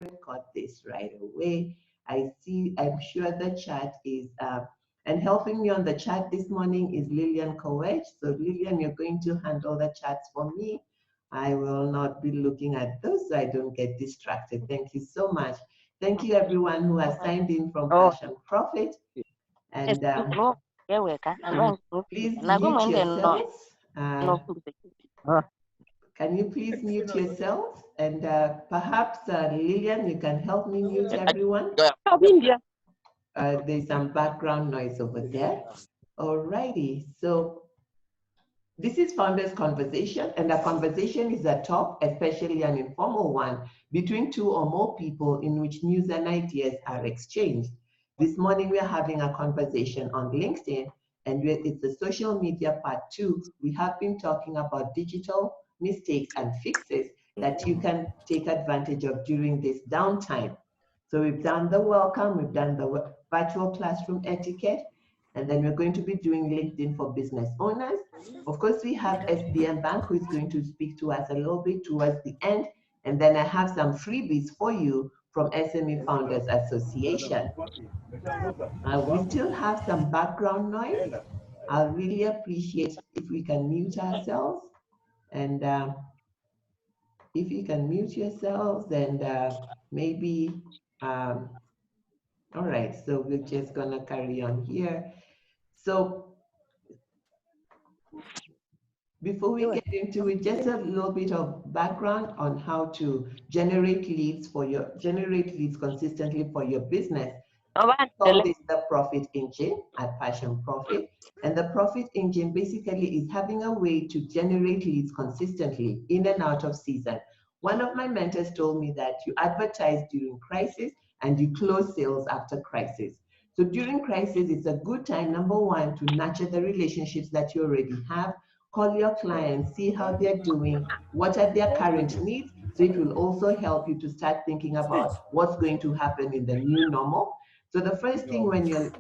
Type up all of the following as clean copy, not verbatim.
record this right away. I'm sure the chat is, and helping me on the chat this morning is Lillian Kowech. So Lillian, you're going to handle the chats for me. I will not be looking at those so I don't get distracted. Thank you so much. Thank you everyone who has signed in from Passion Profit. And please mute yourselves. Can you please mute yourselves? And perhaps Lillian, you can help me mute everyone. There's some background noise over there. Alrighty, so this is Founders Conversation, and a conversation is a talk, especially an informal one, between two or more people in which news and ideas are exchanged. This morning we are having a conversation on LinkedIn, and it's a social media part 2. We have been talking about digital mistakes and fixes that you can take advantage of during this downtime. So we've done the welcome, we've done the virtual classroom etiquette, and then we're going to be doing LinkedIn for business owners. Of course, we have SBM Bank who is going to speak to us a little bit towards the end. And then I have some freebies for you from SME Founders Association. We still have some background noise. I'll really appreciate if we can mute ourselves. And if you can mute yourselves, and maybe, all right, so we're just gonna carry on here. So before we get into it, just a little bit of background on how to generate leads consistently for your business. We call this the profit engine at Passion Profit. And the profit engine basically is having a way to generate leads consistently in and out of season. One of my mentors told me that you advertise during crisis and you close sales after crisis. So during crisis, it's a good time, number one, to nurture the relationships that you already have. Call your clients, see how they're doing, what are their current needs. So it will also help you to start thinking about what's going to happen in the new normal. So the first thing when you're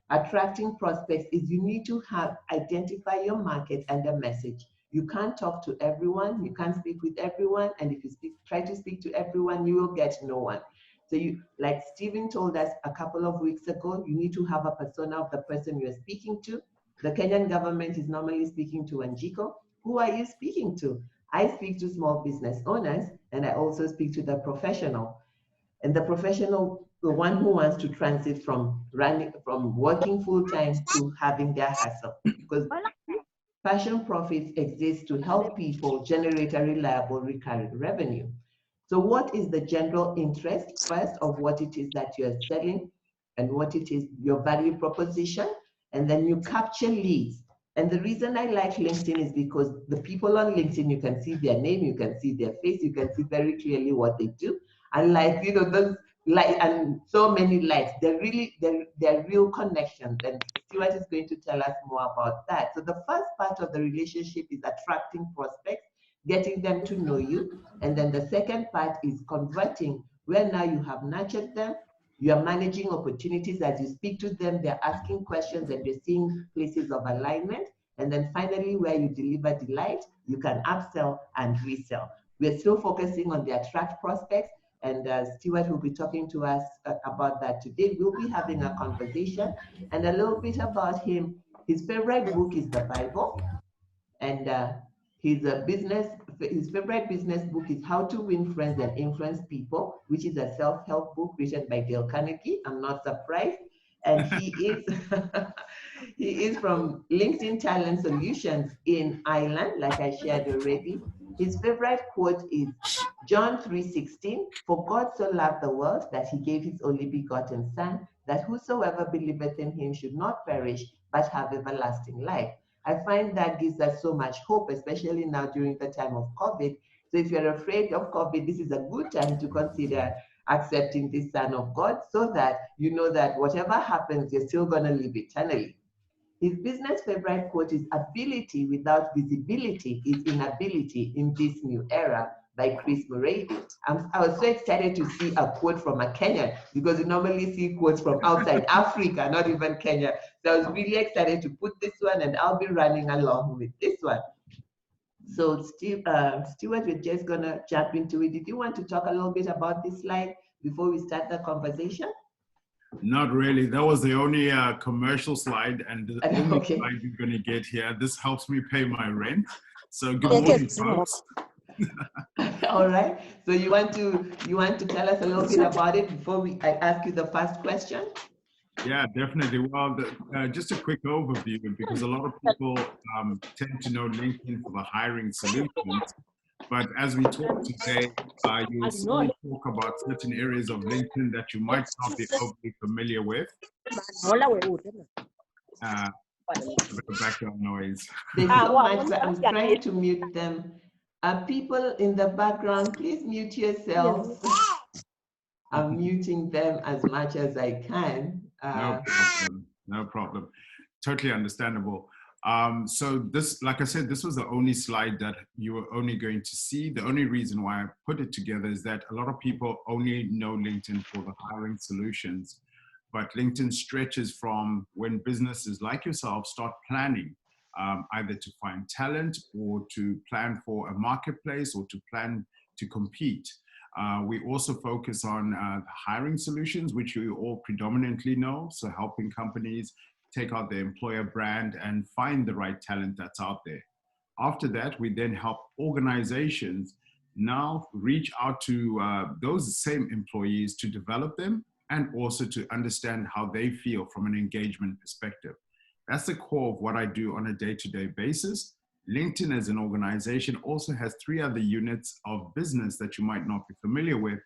attracting prospects is you need to identify your market and the message. You can't talk to everyone, you can't speak with everyone, and if you try to speak to everyone, you will get no one. So like Stephen told us a couple of weeks ago, you need to have a persona of the person you're speaking to. The Kenyan government is normally speaking to Wanjiko. Who are you speaking to? I speak to small business owners, and I also speak to the professional. And the professional, the one who wants to transit from working full-time to having their hustle. Because Passion Profits exists to help people generate a reliable recurring revenue. So what is the general interest first of what it is that you're selling and what it is, your value proposition, and then you capture leads. And the reason I like LinkedIn is because the people on LinkedIn, you can see their name, you can see their face, you can see very clearly what they do. And like, those and so many likes, they're real connections. And Stuart is going to tell us more about that. So the first part of the relationship is attracting prospects, getting them to know you. And then the second part is converting, where now you have nurtured them, you are managing opportunities as you speak to them, they're asking questions and you're seeing places of alignment. And then finally, where you deliver delight, you can upsell and resell. We're still focusing on the attract prospects, and Stuart will be talking to us about that today. We'll be having a conversation and a little bit about him. His favorite book is the Bible, and his favorite business book is How to Win Friends and Influence People, which is a self-help book written by Dale Carnegie. I'm not surprised. And he is he is from LinkedIn Talent Solutions in Ireland, like I shared already. His favorite quote is John 3:16, "For God so loved the world that he gave his only begotten Son, that whosoever believeth in him should not perish, but have everlasting life." I find that gives us so much hope, especially now during the time of COVID. So if you're afraid of COVID, this is a good time to consider accepting the Son of God, so that you know that whatever happens, you're still going to live eternally. His business favorite quote is, "Ability without visibility is inability in this new era," by Chris Murray. I was so excited to see a quote from a Kenyan, because you normally see quotes from outside Africa, not even Kenya. So I was really excited to put this one, and I'll be running along with this one. So Stuart, we're just gonna jump into it. Did you want to talk a little bit about this slide before we start the conversation? Not really. That was the only commercial slide and the only Okay. slide you're going to get here. This helps me pay my rent. So good morning, folks. All right. So you want to tell us a little bit about it before I ask you the first question? Yeah, definitely. Well, just a quick overview, because a lot of people tend to know LinkedIn for the hiring solutions. But as we talk today, you will see me talk about certain areas of LinkedIn that you might not be overly familiar with. A bit of background noise. Thank you so much. I'm trying to mute them. People in the background, please mute yourselves. I'm muting them as much as I can. No problem. No problem. Totally understandable. So this, like I said, this was the only slide that you were only going to see. The only reason why I put it together is that a lot of people only know LinkedIn for the hiring solutions, but LinkedIn stretches from when businesses like yourself start planning, either to find talent or to plan for a marketplace or to plan to compete. We also focus on hiring solutions, which you all predominantly know. So helping companies take out their employer brand and find the right talent that's out there. After that, we then help organizations now reach out to those same employees to develop them and also to understand how they feel from an engagement perspective. That's the core of what I do on a day-to-day basis. LinkedIn as an organization also has 3 other units of business that you might not be familiar with,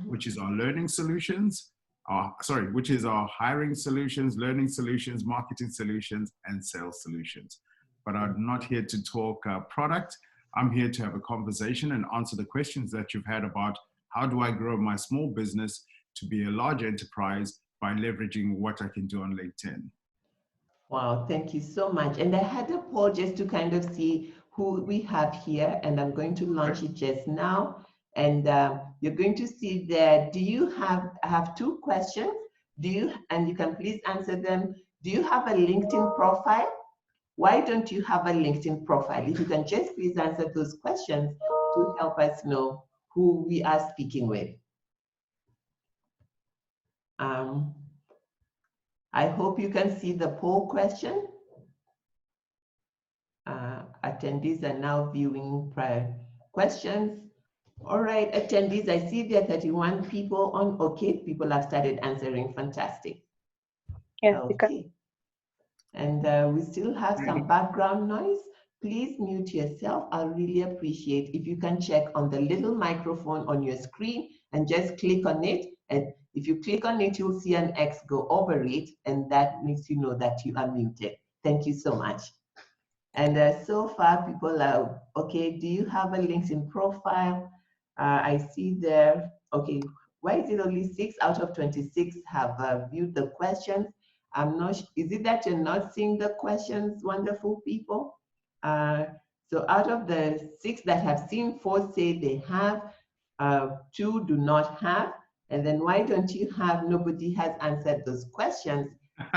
which is our learning solutions, which is our hiring solutions, learning solutions, marketing solutions, and sales solutions. But I'm not here to talk product. I'm here to have a conversation and answer the questions that you've had about how do I grow my small business to be a large enterprise by leveraging what I can do on LinkedIn. Wow, thank you so much. And I had a poll just to kind of see who we have here, and I'm going to launch it just now. And you're going to see there, do you have 2 questions? And you can please answer them. Do you have a LinkedIn profile? Why don't you have a LinkedIn profile? If you can just please answer those questions to help us know who we are speaking with. I hope you can see the poll question. Attendees are now viewing prior questions. All right, attendees, I see there are 31 people on. Okay, people have started answering. Fantastic. Yes, okay. And we still have some background noise. Please mute yourself. I'll really appreciate if you can check on the little microphone on your screen and just click on it. And if you click on it, you'll see an X go over it, and that makes you know that you are muted. Thank you so much. And so far, people are, okay, do you have a LinkedIn profile? I see there, okay, why is it only 6 out of 26 have viewed the questions? I'm not, is it that you're not seeing the questions, wonderful people? So out of the 6 that have seen, 4 say they have, 2 do not have, and then why don't you have, nobody has answered those questions.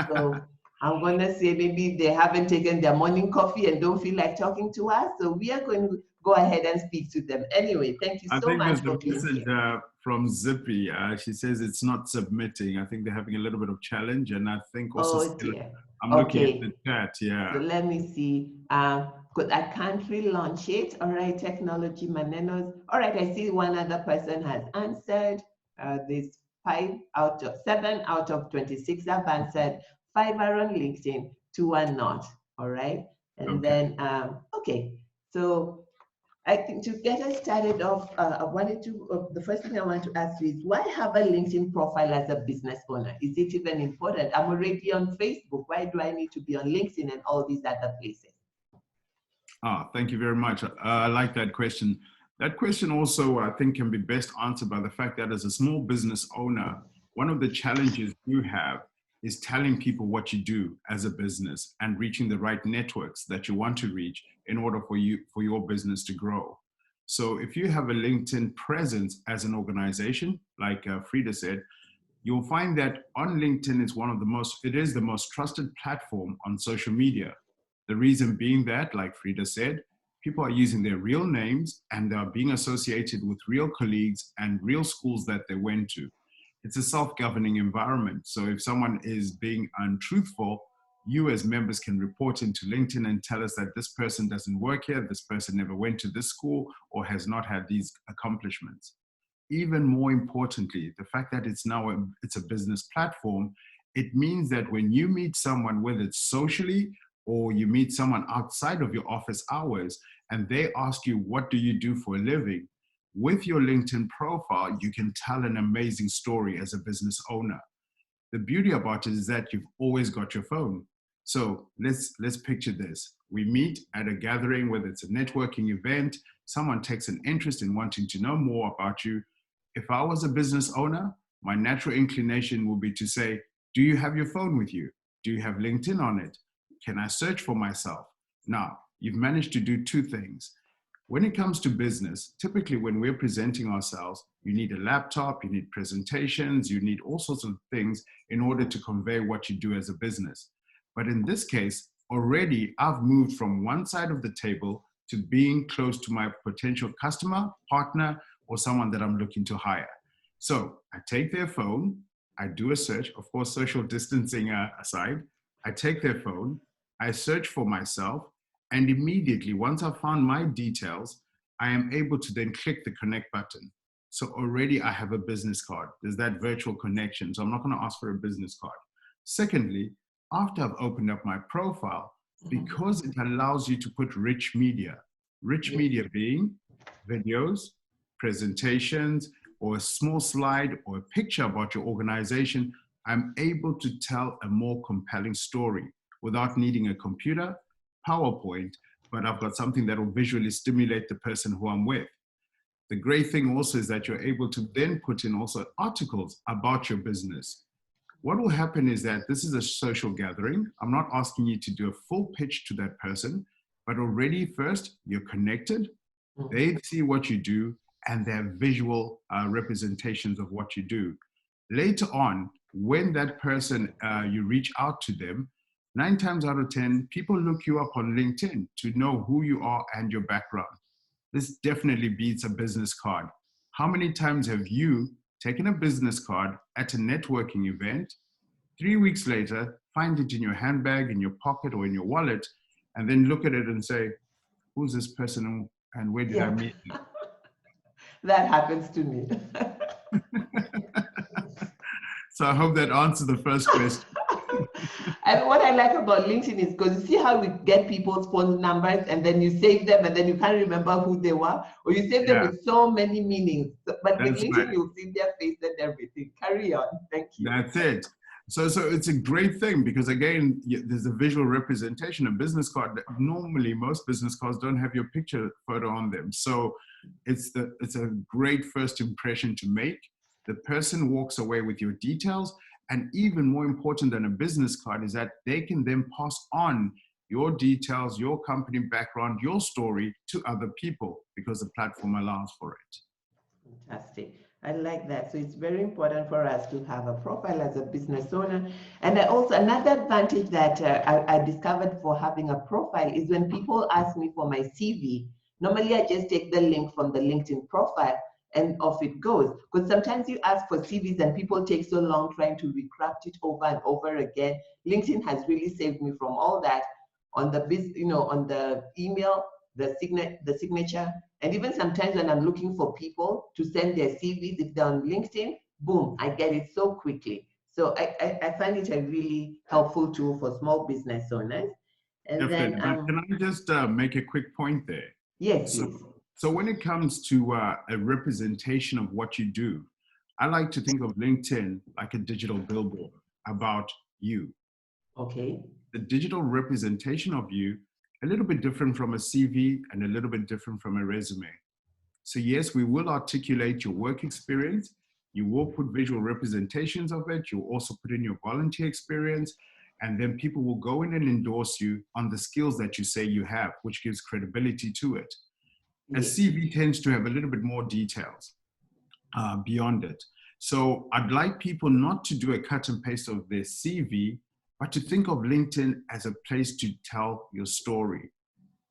So I'm gonna say maybe they haven't taken their morning coffee and don't feel like talking to us. So we are going to go ahead and speak to them. Anyway, thank you so much for being here. Message from Zippy. She says it's not submitting. I think they're having a little bit of challenge, and I think also I'm looking at the chat. Yeah. So let me see. Because I can't relaunch it. All right, technology manenos. All right, I see one other person has answered. There's 7 out of 26 have answered. 5 are on LinkedIn, 2 are not. All right. And then, okay. So I think to get us started off, the first thing I want to ask you is why have a LinkedIn profile as a business owner? Is it even important? I'm already on Facebook. Why do I need to be on LinkedIn and all these other places? Thank you very much. I like that question. That question also, I think, can be best answered by the fact that as a small business owner, one of the challenges you have is telling people what you do as a business and reaching the right networks that you want to reach in order for your business to grow. So if you have a LinkedIn presence as an organization, like Frida said, you'll find that on LinkedIn it is the most trusted platform on social media. The reason being that, like Frida said, people are using their real names and are being associated with real colleagues and real schools that they went to. It's a self-governing environment. So if someone is being untruthful, you as members can report into LinkedIn and tell us that this person doesn't work here, this person never went to this school, or has not had these accomplishments. Even more importantly, the fact that it's now it's a business platform, it means that when you meet someone, whether it's socially or you meet someone outside of your office hours, and they ask you, what do you do for a living? With your LinkedIn profile, you can tell an amazing story as a business owner. The beauty about it is that you've always got your phone. So let's picture this. We meet at a gathering, whether it's a networking event, someone takes an interest in wanting to know more about you. If I was a business owner, my natural inclination would be to say, do you have your phone with you? Do you have LinkedIn on it? Can I search for myself? Now, you've managed to do two things. When it comes to business, typically when we're presenting ourselves, you need a laptop, you need presentations, you need all sorts of things in order to convey what you do as a business. But in this case, already I've moved from one side of the table to being close to my potential customer, partner, or someone that I'm looking to hire. So I take their phone, I do a search, of course, social distancing aside, I take their phone, I search for myself, and immediately, once I've found my details, I am able to then click the connect button. So already I have a business card. There's that virtual connection. So I'm not going to ask for a business card. Secondly, after I've opened up my profile, because it allows you to put rich media being videos, presentations, or a small slide or a picture about your organization, I'm able to tell a more compelling story without needing a computer, PowerPoint, but I've got something that will visually stimulate the person who I'm with. The great thing also is that you're able to then put in also articles about your business. What will happen is that this is a social gathering. I'm not asking you to do a full pitch to that person, but already first you're connected. They see what you do and they have visual representations of what you do. Later on, when that person, you reach out to them, 9 times out of 10, people look you up on LinkedIn to know who you are and your background. This definitely beats a business card. How many times have you taken a business card at a networking event, 3 weeks later, find it in your handbag, in your pocket, or in your wallet, and then look at it and say, who's this person and where did I meet them? That happens to me. So I hope that answers the first question. And what I like about LinkedIn is because you see how we get people's phone numbers and then you save them and then you can't remember who they were, or you save them with so many meanings. But with LinkedIn, right, you'll see their face and everything. Carry on. Thank you. That's it. So it's a great thing because again, there's a visual representation. A business card, normally most business cards don't have your picture photo on them. So it's a great first impression to make. The person walks away with your details. And even more important than a business card is that they can then pass on your details, your company background, your story to other people because the platform allows for it. Fantastic. I like that. So it's very important for us to have a profile as a business owner. And also another advantage that I discovered for having a profile is when people ask me for my CV, normally I just take the link from the LinkedIn profile and off it goes. Because sometimes you ask for CVs and people take so long trying to recraft it over and over again. LinkedIn has really saved me from all that on the on the email, the signature, and even sometimes when I'm looking for people to send their CVs, if they're on LinkedIn, boom, I get it so quickly. So I find it a really helpful tool for small business owners. And then can I just make a quick point there? Yes, please. So when it comes to a representation of what you do, I like to think of LinkedIn like a digital billboard about you. Okay. The digital representation of you, a little bit different from a CV and a little bit different from a resume. So yes, we will articulate your work experience. You will put visual representations of it. You'll also put in your volunteer experience. And then people will go in and endorse you on the skills that you say you have, which gives credibility to it. A CV tends to have a little bit more details beyond it. So I'd like people not to do a cut and paste of their CV, but to think of LinkedIn as a place to tell your story.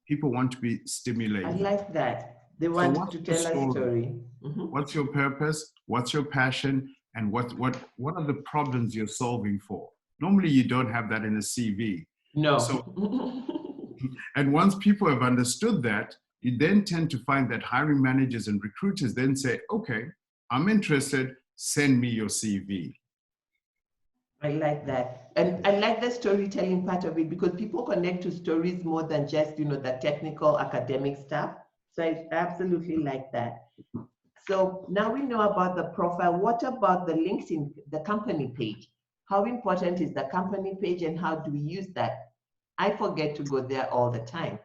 people want to be I stimulated. like that. They So want what's to your tell a story. Mm-hmm. What's your purpose? What's your passion? And what are the problems you're solving for? Normally, you don't have that in a CV. No. So, and once people have understood that, you then tend to find that hiring managers and recruiters then say, okay, I'm interested, send me your CV. I like that. And I like the storytelling part of it because people connect to stories more than just, the technical academic stuff. So I absolutely like that. So now we know about the profile. What about the LinkedIn, the company page? How important is the company page and how do we use that? I forget to go there all the time.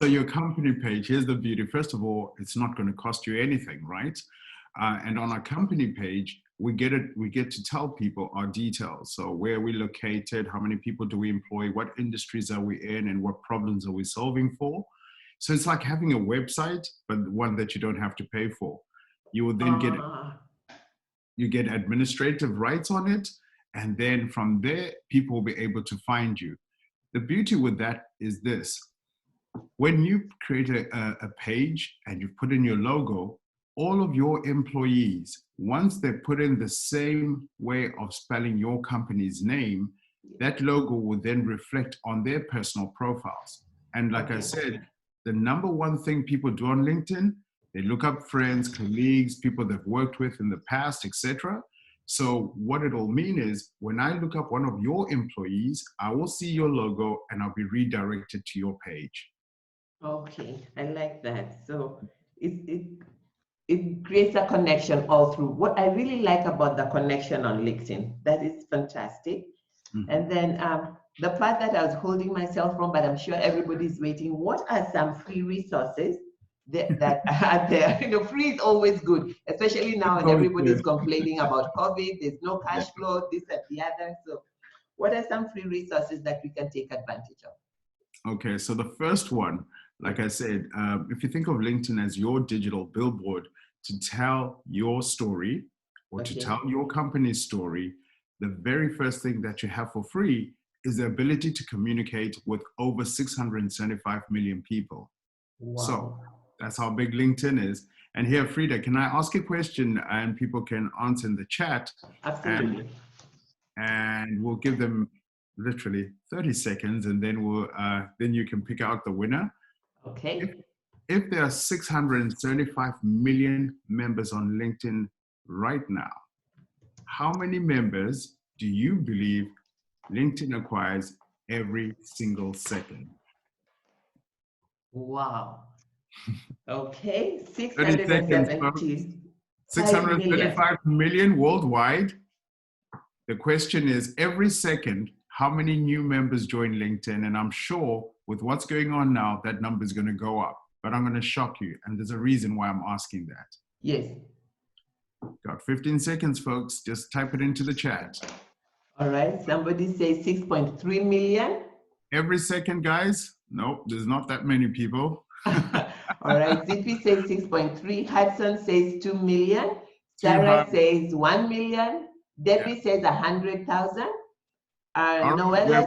So your company page, here's the beauty. First of all, it's not going to cost you anything, right? And on our company page, we get to tell people our details. So where we located, how many people do we employ, what industries are we in, and what problems are we solving for. So it's like having a website, but one that you don't have to pay for. You will then get administrative rights on it, and then from there, people will be able to find you. The beauty with that is this. When you create a page and you put in your logo, all of your employees, once they put in the same way of spelling your company's name, that logo will then reflect on their personal profiles. And like I said, the number one thing people do on LinkedIn, they look up friends, colleagues, people they've worked with in the past, etc. So what it'll mean is when I look up one of your employees, I will see your logo and I'll be redirected to your page. Okay, I like that. So it creates a connection all through. What I really like about the connection on LinkedIn, that is fantastic. Mm-hmm. And then the part that I was holding myself from, but I'm sure everybody's waiting, what are some free resources that are there? Free is always good, especially now and everybody's complaining about COVID, there's no cash flow, this and the other. So what are some free resources that we can take advantage of? Okay, so the first one, like I said, if you think of LinkedIn as your digital billboard to tell your story or to tell your company's story, the very first thing that you have for free is the ability to communicate with over 675 million people. Wow. So that's how big LinkedIn is. And here, Frida, can I ask a question and people can answer in the chat? Absolutely. And we'll give them literally 30 seconds and then then you can pick out the winner. Okay. If there are 675 million members on LinkedIn right now, how many members do you believe LinkedIn acquires every single second? Wow. Okay, 635 million worldwide. The question is, every second, how many new members join LinkedIn? And I'm sure with what's going on now, that number is going to go up. But I'm going to shock you. And there's a reason why I'm asking that. Yes. Got 15 seconds, folks. Just type it into the chat. All right. Somebody says 6.3 million. Every second, guys? Nope, there's not that many people. All right. Zippy says 6.3. Hudson says 2 million. Sarah says 1 million. Debbie says 100,000. Noella says...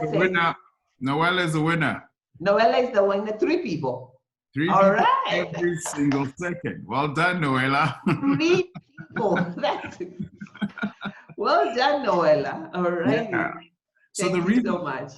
Noella is the winner. Noella is the winner. 3 people. 3 people every single second. Well done, Noella. 3 people. Well done, Noella. All right. Yeah. Thank you so much.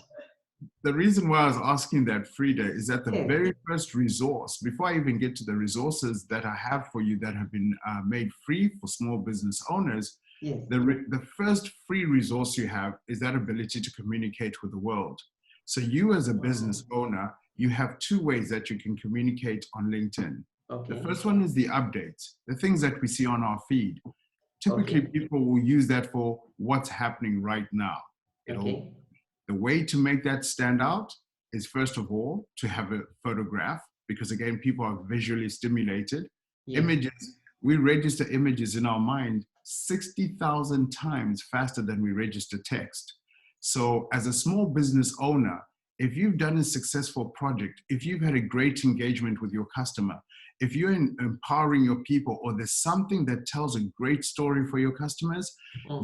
The reason why I was asking that, Frida, is that the very first resource, before I even get to the resources that I have for you that have been made free for small business owners, the first free resource you have is that ability to communicate with the world. So you as a business owner, you have 2 ways that you can communicate on LinkedIn. Okay. The first one is the updates, the things that we see on our feed. Typically, people will use that for what's happening right now. The way to make that stand out is, first of all, to have a photograph, because again, people are visually stimulated. Images, we register images in our mind 60,000 times faster than we register text. So as a small business owner, if you've done a successful project, if you've had a great engagement with your customer, if you're empowering your people, or there's something that tells a great story for your customers,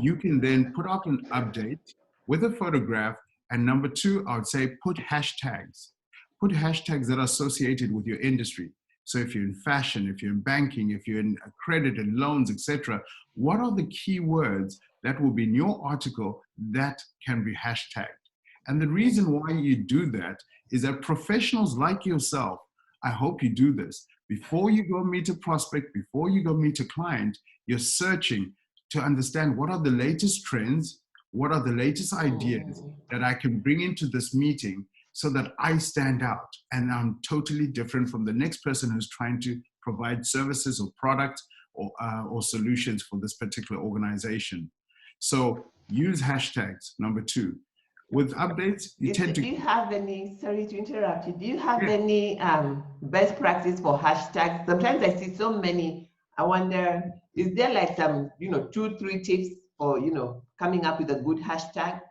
you can then put out an update with a photograph. And number 2, I would say put hashtags. put hashtags that are associated with your industry. So if you're in fashion, if you're in banking, if you're in credit and loans, etc., what are the key words that will be in your article that can be hashtagged? And the reason why you do that is that professionals like yourself, I hope you do this. Before you go meet a prospect, before you go meet a client, you're searching to understand what are the latest trends, what are the latest ideas that I can bring into this meeting so that I stand out and I'm totally different from the next person who's trying to provide services or products or solutions for this particular organization. So use hashtags, number 2. With updates, you tend to... Do you have any, sorry to interrupt you, do you have any best practice for hashtags? Sometimes I see so many, I wonder, is there like some, 2-3 tips for, coming up with a good hashtag?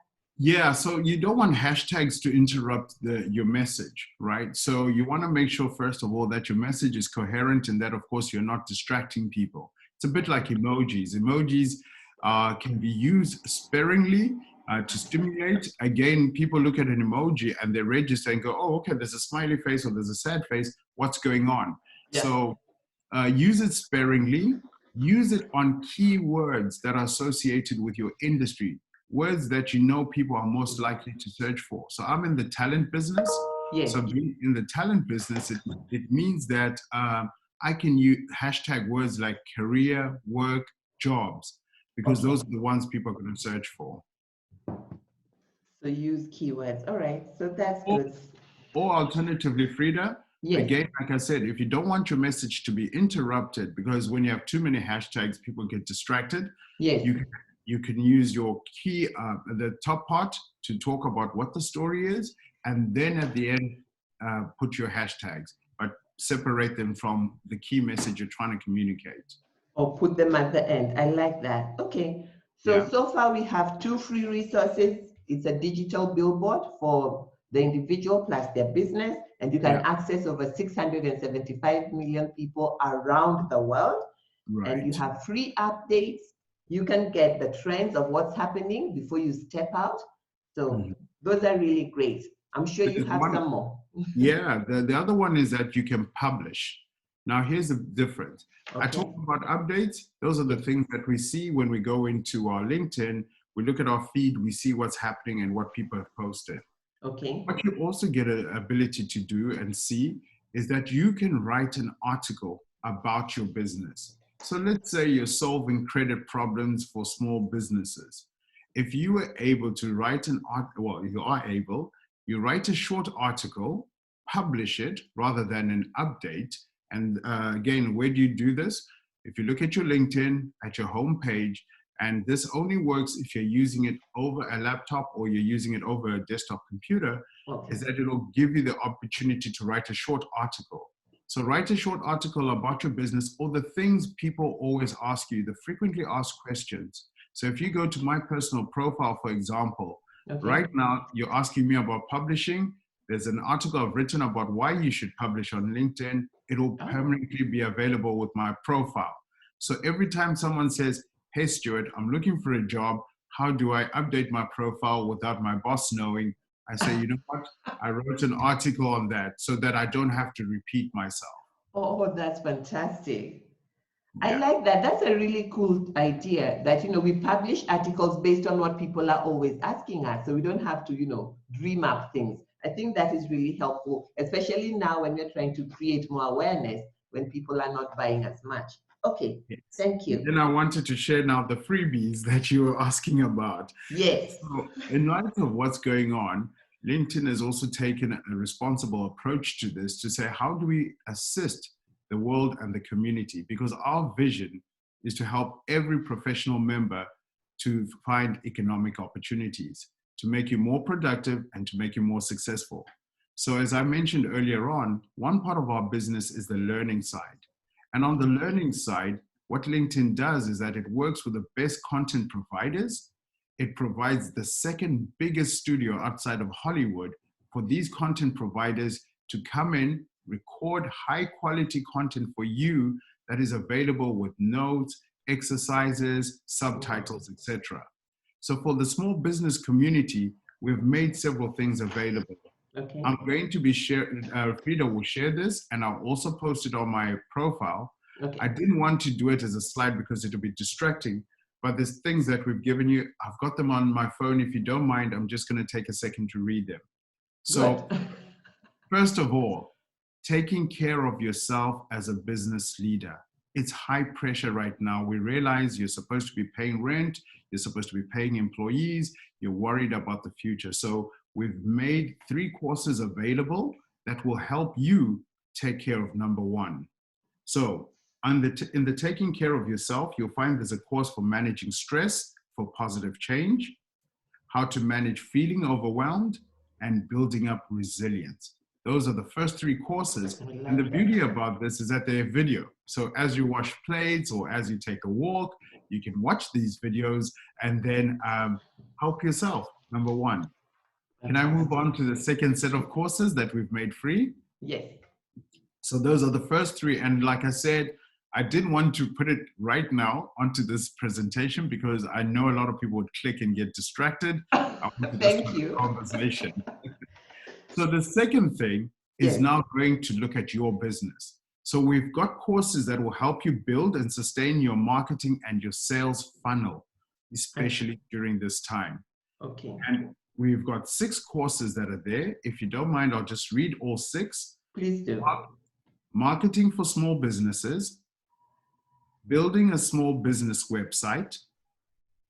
Yeah, so you don't want hashtags to interrupt your message, right? So you want to make sure, first of all, that your message is coherent and that, of course, you're not distracting people. It's a bit like emojis. Emojis can be used sparingly to stimulate. Again, people look at an emoji and they register and go, oh, okay, there's a smiley face or there's a sad face. What's going on? Yeah. So use it sparingly. Use it on keywords that are associated with your industry. Words that people are most likely to search for. So I'm in the talent business. Yes. So being in the talent business, it means that I can use hashtag words like career, work, jobs, because those are the ones people are going to search for. So use keywords. All right. So that's good. Or alternatively, Frida, again, like I said, if you don't want your message to be interrupted, because when you have too many hashtags, people get distracted. Yes. You can use your key, the top part to talk about what the story is, and then at the end, put your hashtags, but separate them from the key message you're trying to communicate. Or put them at the end. I like that. Okay. So far we have 2 free resources. It's a digital billboard for the individual plus their business, and you can access over 675 million people around the world. Right. And you have free updates. You can get the trends of what's happening before you step out. So those are really great. I'm sure you have some more. Yeah, the other one is that you can publish. Now, here's the difference. Okay. I talk about updates. Those are the things that we see when we go into our LinkedIn. We look at our feed, we see what's happening and what people have posted. Okay. What you also get an ability to do and see is that you can write an article about your business. So let's say you're solving credit problems for small businesses. If you were able to write you write a short article, publish it rather than an update. And again, where do you do this? If you look at your LinkedIn, at your homepage, and this only works if you're using it over a laptop or you're using it over a desktop computer, is that it'll give you the opportunity to write a short article. So write a short article about your business or the things people always ask you, the frequently asked questions. So if you go to my personal profile, for example, right now you're asking me about publishing. There's an article I've written about why you should publish on LinkedIn. It'll permanently be available with my profile. So every time someone says, hey, Stuart, I'm looking for a job. How do I update my profile without my boss knowing? I say, you know what? I wrote an article on that so that I don't have to repeat myself. Oh, that's fantastic. Yeah. I like that. That's a really cool idea that, we publish articles based on what people are always asking us. So we don't have to, dream up things. I think that is really helpful, especially now when we're trying to create more awareness when people are not buying as much. Okay, yes. Thank you. Then I wanted to share now the freebies that you were asking about. Yes. So in light of what's going on, LinkedIn has also taken a responsible approach to this to say, how do we assist the world and the community? Because our vision is to help every professional member to find economic opportunities, to make you more productive and to make you more successful. So as I mentioned earlier on, one part of our business is the learning side. And on the learning side, what LinkedIn does is that it works with the best content providers. It provides the second biggest studio outside of Hollywood for these content providers to come in, record high quality content for you that is available with notes, exercises, subtitles, etc. So for the small business community, we've made several things available. Okay. I'm going to be sharing, Frida will share this, and I'll also post it on my profile. Okay. I didn't want to do it as a slide because it'll be distracting, but there's things that we've given you. I've got them on my phone. If you don't mind, I'm just going to take a second to read them. So first of all, taking care of yourself as a business leader. It's high pressure right now. We realize you're supposed to be paying rent, you're supposed to be paying employees, you're worried about the future. So we've made 3 courses available that will help you take care of number 1. So in the taking care of yourself, you'll find there's a course for managing stress for positive change, how to manage feeling overwhelmed, and building up resilience. Those are the first 3 courses. And the beauty about this is that they're video. So as you wash plates or as you take a walk, you can watch these videos and then help yourself, number 1. Can I move on to the second set of courses that we've made free? Yes. So those are the first 3. And like I said, I didn't want to put it right now onto this presentation because I know a lot of people would click and get distracted. Thank you. Conversation. So the second thing is now going to look at your business. So we've got courses that will help you build and sustain your marketing and your sales funnel, especially during this time. Okay. And we've got 6 courses that are there. If you don't mind, I'll just read all 6. Please do. Marketing for small businesses, building a small business website,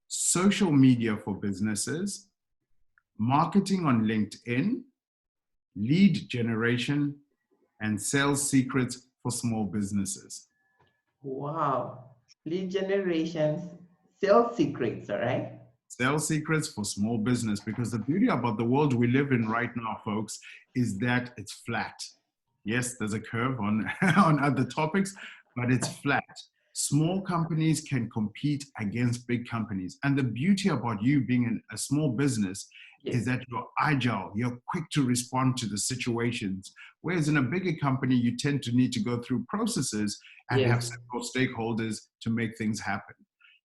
social media for businesses, marketing on LinkedIn, lead generation, and sales secrets for small businesses. Wow. Lead generation, sales secrets, all right? Sales secrets for small business, because the beauty about the world we live in right now, folks, is that it's flat. Yes, there's a curve on, on other topics, but it's flat. Small companies can compete against big companies. And the beauty about you being a small business is that you're agile, you're quick to respond to the situations. Whereas in a bigger company, you tend to need to go through processes and have several stakeholders to make things happen.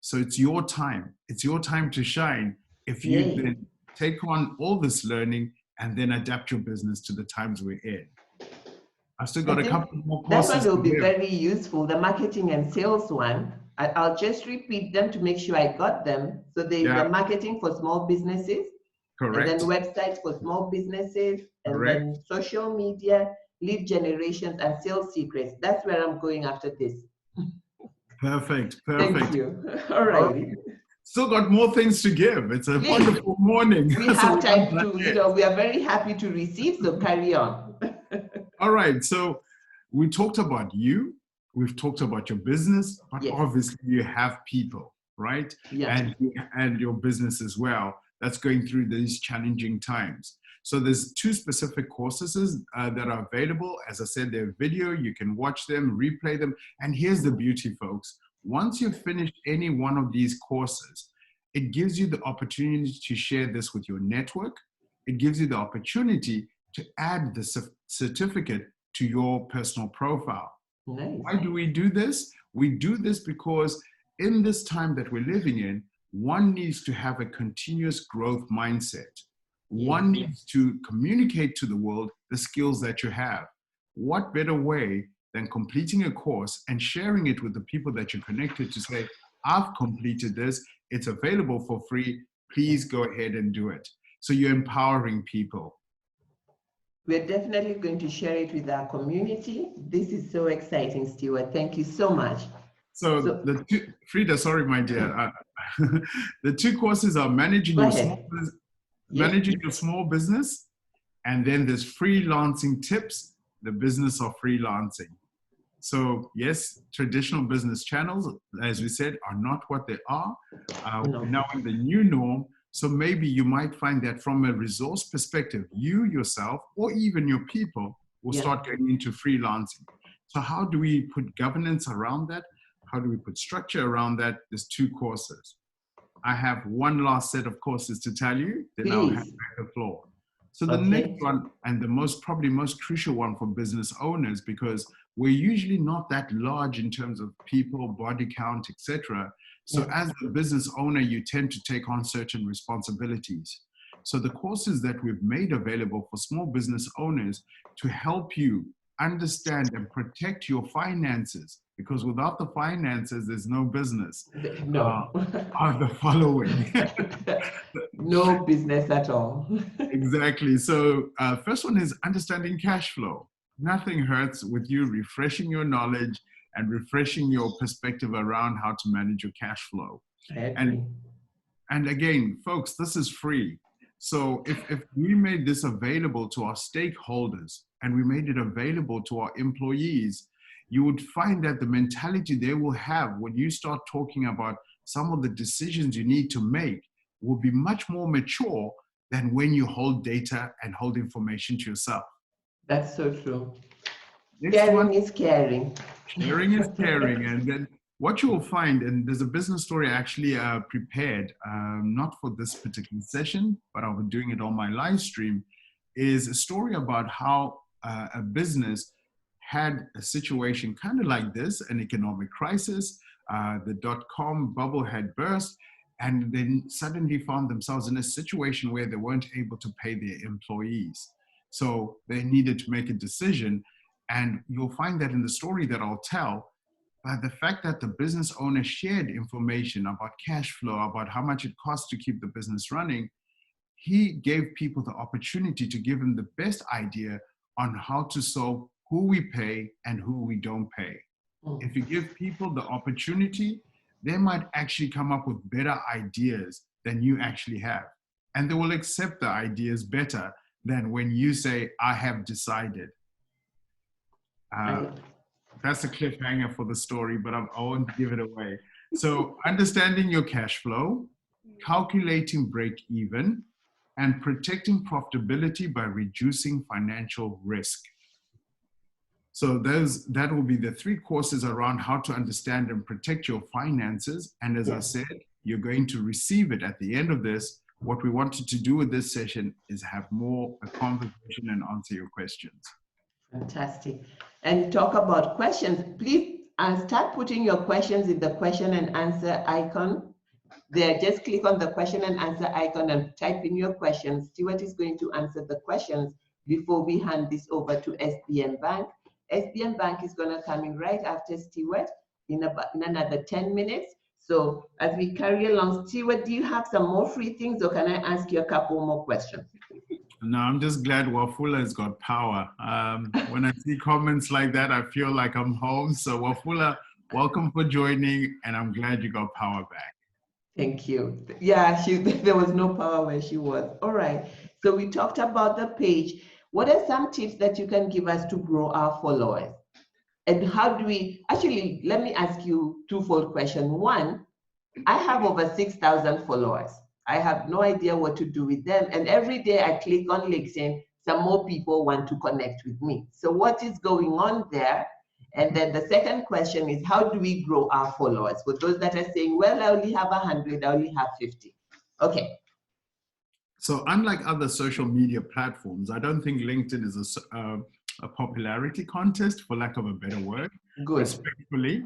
So it's your time. It's your time to shine if you then take on all this learning and then adapt your business to the times we're in. I've still got a couple more courses. That one will be very useful, the marketing and sales one. I'll just repeat them to make sure I got them. So there's the marketing for small businesses. Correct. And then websites for small businesses. And then social media, lead generations, and sales secrets. That's where I'm going after this. Perfect. Thank you. All right. Still got more things to give. It's a wonderful morning. We have time to, we are very happy to receive, so carry on. All right, so we talked about you, we've talked about your business, but obviously you have people, right? And your business as well, that's going through these challenging times. So there's 2 specific courses that are available. As I said, they're video, you can watch them, replay them. And here's the beauty, folks. Once you've finished any one of these courses, it gives you the opportunity to share this with your network. It gives you the opportunity to add the certificate to your personal profile. Nice. Why do we do this? We do this because in this time that we're living in, one needs to have a continuous growth mindset. One needs to communicate to the world the skills that you have. What better way than completing a course and sharing it with the people that you're connected to say, I've completed this, it's available for free, please go ahead and do it. So you're empowering people. We're definitely going to share it with our community. This is so exciting, Stewart. Thank you so much. So the 2, Frida, sorry, my dear. The 2 courses are managing your small business, and then there's freelancing tips, the business of freelancing. So yes, traditional business channels, as we said, are not what they are. We're now in the new norm. So maybe you might find that from a resource perspective, you yourself, or even your people will start getting into freelancing. So how do we put governance around that? How do we put structure around that? There's 2 courses. I have one last set of courses to tell you, then I'll hand back the floor. So the next one, and the probably most crucial one for business owners, because we're usually not that large in terms of people, body count, etc. So as a business owner, you tend to take on certain responsibilities. So the courses that we've made available for small business owners to help you understand and protect your finances, because without the finances, there's no business. No. Are the following. No business at all. Exactly. So first one is understanding cash flow. Nothing hurts with you refreshing your knowledge and refreshing your perspective around how to manage your cash flow. And again, folks, this is free. So if we made this available to our stakeholders and we made it available to our employees, you would find that the mentality they will have when you start talking about some of the decisions you need to make will be much more mature than when you hold data and hold information to yourself. That's so true. Caring is caring. Sharing is caring. And then what you will find, and there's a business story I actually prepared, not for this particular session, but I'll be doing it on my live stream, is a story about how a business had a situation kind of like this, an economic crisis, the dot-com bubble had burst, and then suddenly found themselves in a situation where they weren't able to pay their employees. So they needed to make a decision. And you'll find that in the story that I'll tell, the fact that the business owner shared information about cash flow, about how much it costs to keep the business running, he gave people the opportunity to give him the best idea on how to solve who we pay and who we don't pay. If you give people the opportunity, they might actually come up with better ideas than you actually have. And they will accept the ideas better than when you say, I have decided. That's a cliffhanger for the story, but I won't give it away. So understanding your cash flow, calculating break even, and protecting profitability by reducing financial risk. So that will be the 3 courses around how to understand and protect your finances. And as I said, you're going to receive it at the end of this. What we wanted to do with this session is have more a conversation and answer your questions. Fantastic. And talk about questions. Please start putting your questions in the question and answer icon. There, just click on the question and answer icon and type in your questions. Stewart is going to answer the questions before we hand this over to SBM Bank. SBM Bank is going to come in right after Stewart in another 10 minutes. So as we carry along, Stewart, do you have some more free things, or can I ask you a couple more questions? No, I'm just glad Wafula has got power. When I see comments like that, I feel like I'm home. So Wafula, welcome for joining, and I'm glad you got power back. Thank you. Yeah, there was no power where she was. All right. So we talked about the page. What are some tips that you can give us to grow our followers? And how do we, actually, let me ask you twofold question. One, I have over 6,000 followers. I have no idea what to do with them. And every day I click on LinkedIn, some more people want to connect with me. So what is going on there? And then the second question is, how do we grow our followers? For those that are saying, well, I only have 100, I only have 50. Okay. So unlike other social media platforms, I don't think LinkedIn is a popularity contest, for lack of a better word. Good. Respectfully.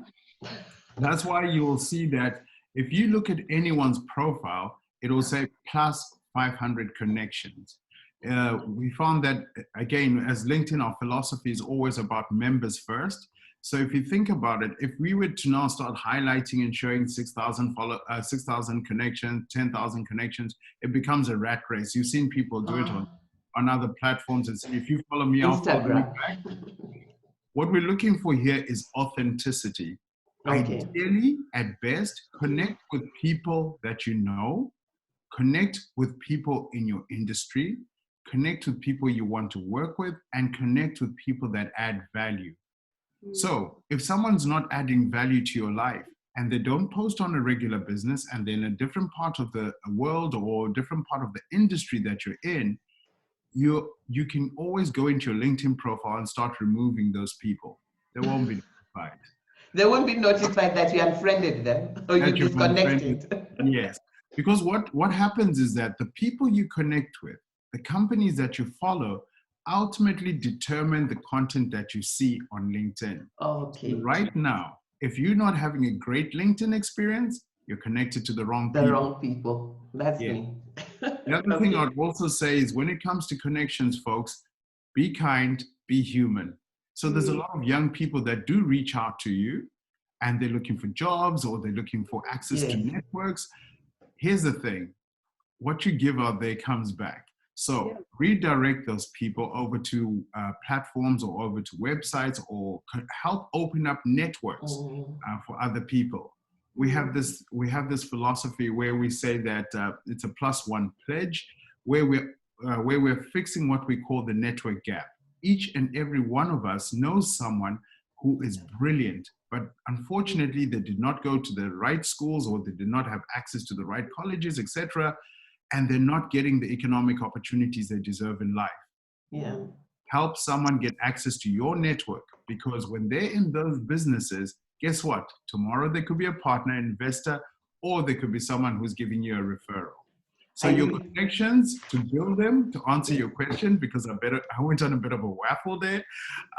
That's why you will see that if you look at anyone's profile, it will say plus 500 connections. We found that, again, as LinkedIn, our philosophy is always about members first. So if you think about it, if we were to now start highlighting and showing 6,000 connections, 10,000 connections, it becomes a rat race. You've seen people do it on other platforms and say, if you follow me, I'll follow you back. What we're looking for here is authenticity. Okay. Ideally, at best, connect with people that you know, connect with people in your industry, connect with people you want to work with, and connect with people that add value. So if someone's not adding value to your life and they don't post on a regular business and they're in a different part of the world or a different part of the industry that you're in, you can always go into your LinkedIn profile and start removing those people. They won't be notified. They won't be notified that you unfriended them or you disconnected. Yes, because what happens is that the people you connect with, the companies that you follow, ultimately determine the content that you see on LinkedIn. Okay. So right now, if you're not having a great LinkedIn experience, you're connected to the wrong The people. wrong people. That's Yeah. me. The other thing I'd also say is when it comes to connections, folks, be kind, be human. So there's a lot of young people that do reach out to you and they're looking for jobs or they're looking for access to networks. Here's the thing, what you give out there comes back. So redirect those people over to platforms or over to websites or help open up networks for other people. We have this philosophy where we say that it's a +1 pledge, where we're fixing what we call the network gap. Each and every one of us knows someone who is brilliant, but unfortunately they did not go to the right schools or they did not have access to the right colleges, etc., and they're not getting the economic opportunities they deserve in life. Yeah. Help someone get access to your network, because when they're in those businesses, guess what? Tomorrow there could be a partner, investor, or there could be someone who's giving you a referral. So your connections, to build them, to answer your question, because I went on a bit of a waffle there.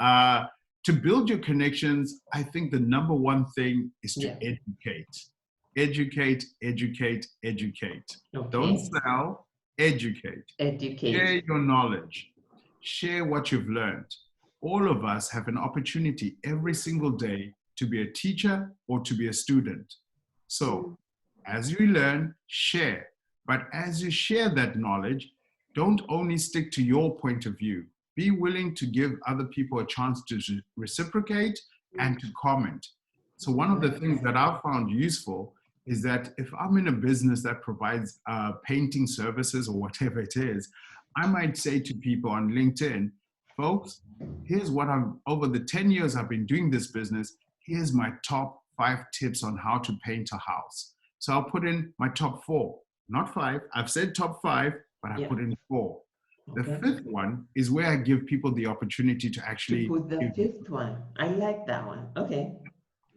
To build your connections, I think the number one thing is to educate. Educate, educate, educate. Okay. Don't sell, educate. Educate. Share your knowledge. Share what you've learned. All of us have an opportunity every single day to be a teacher or to be a student. So as you learn, share. But as you share that knowledge, don't only stick to your point of view. Be willing to give other people a chance to reciprocate and to comment. So one of the things that I've found useful is that if I'm in a business that provides painting services or whatever it is, I might say to people on LinkedIn, folks, here's what over the 10 years I've been doing this business, here's my top 5 tips on how to paint a house. So I'll put in my top 4, not 5. I've said top 5, but I put in 4. The 5th one is where I give people the opportunity to actually put the 5th one. I like that one. Okay.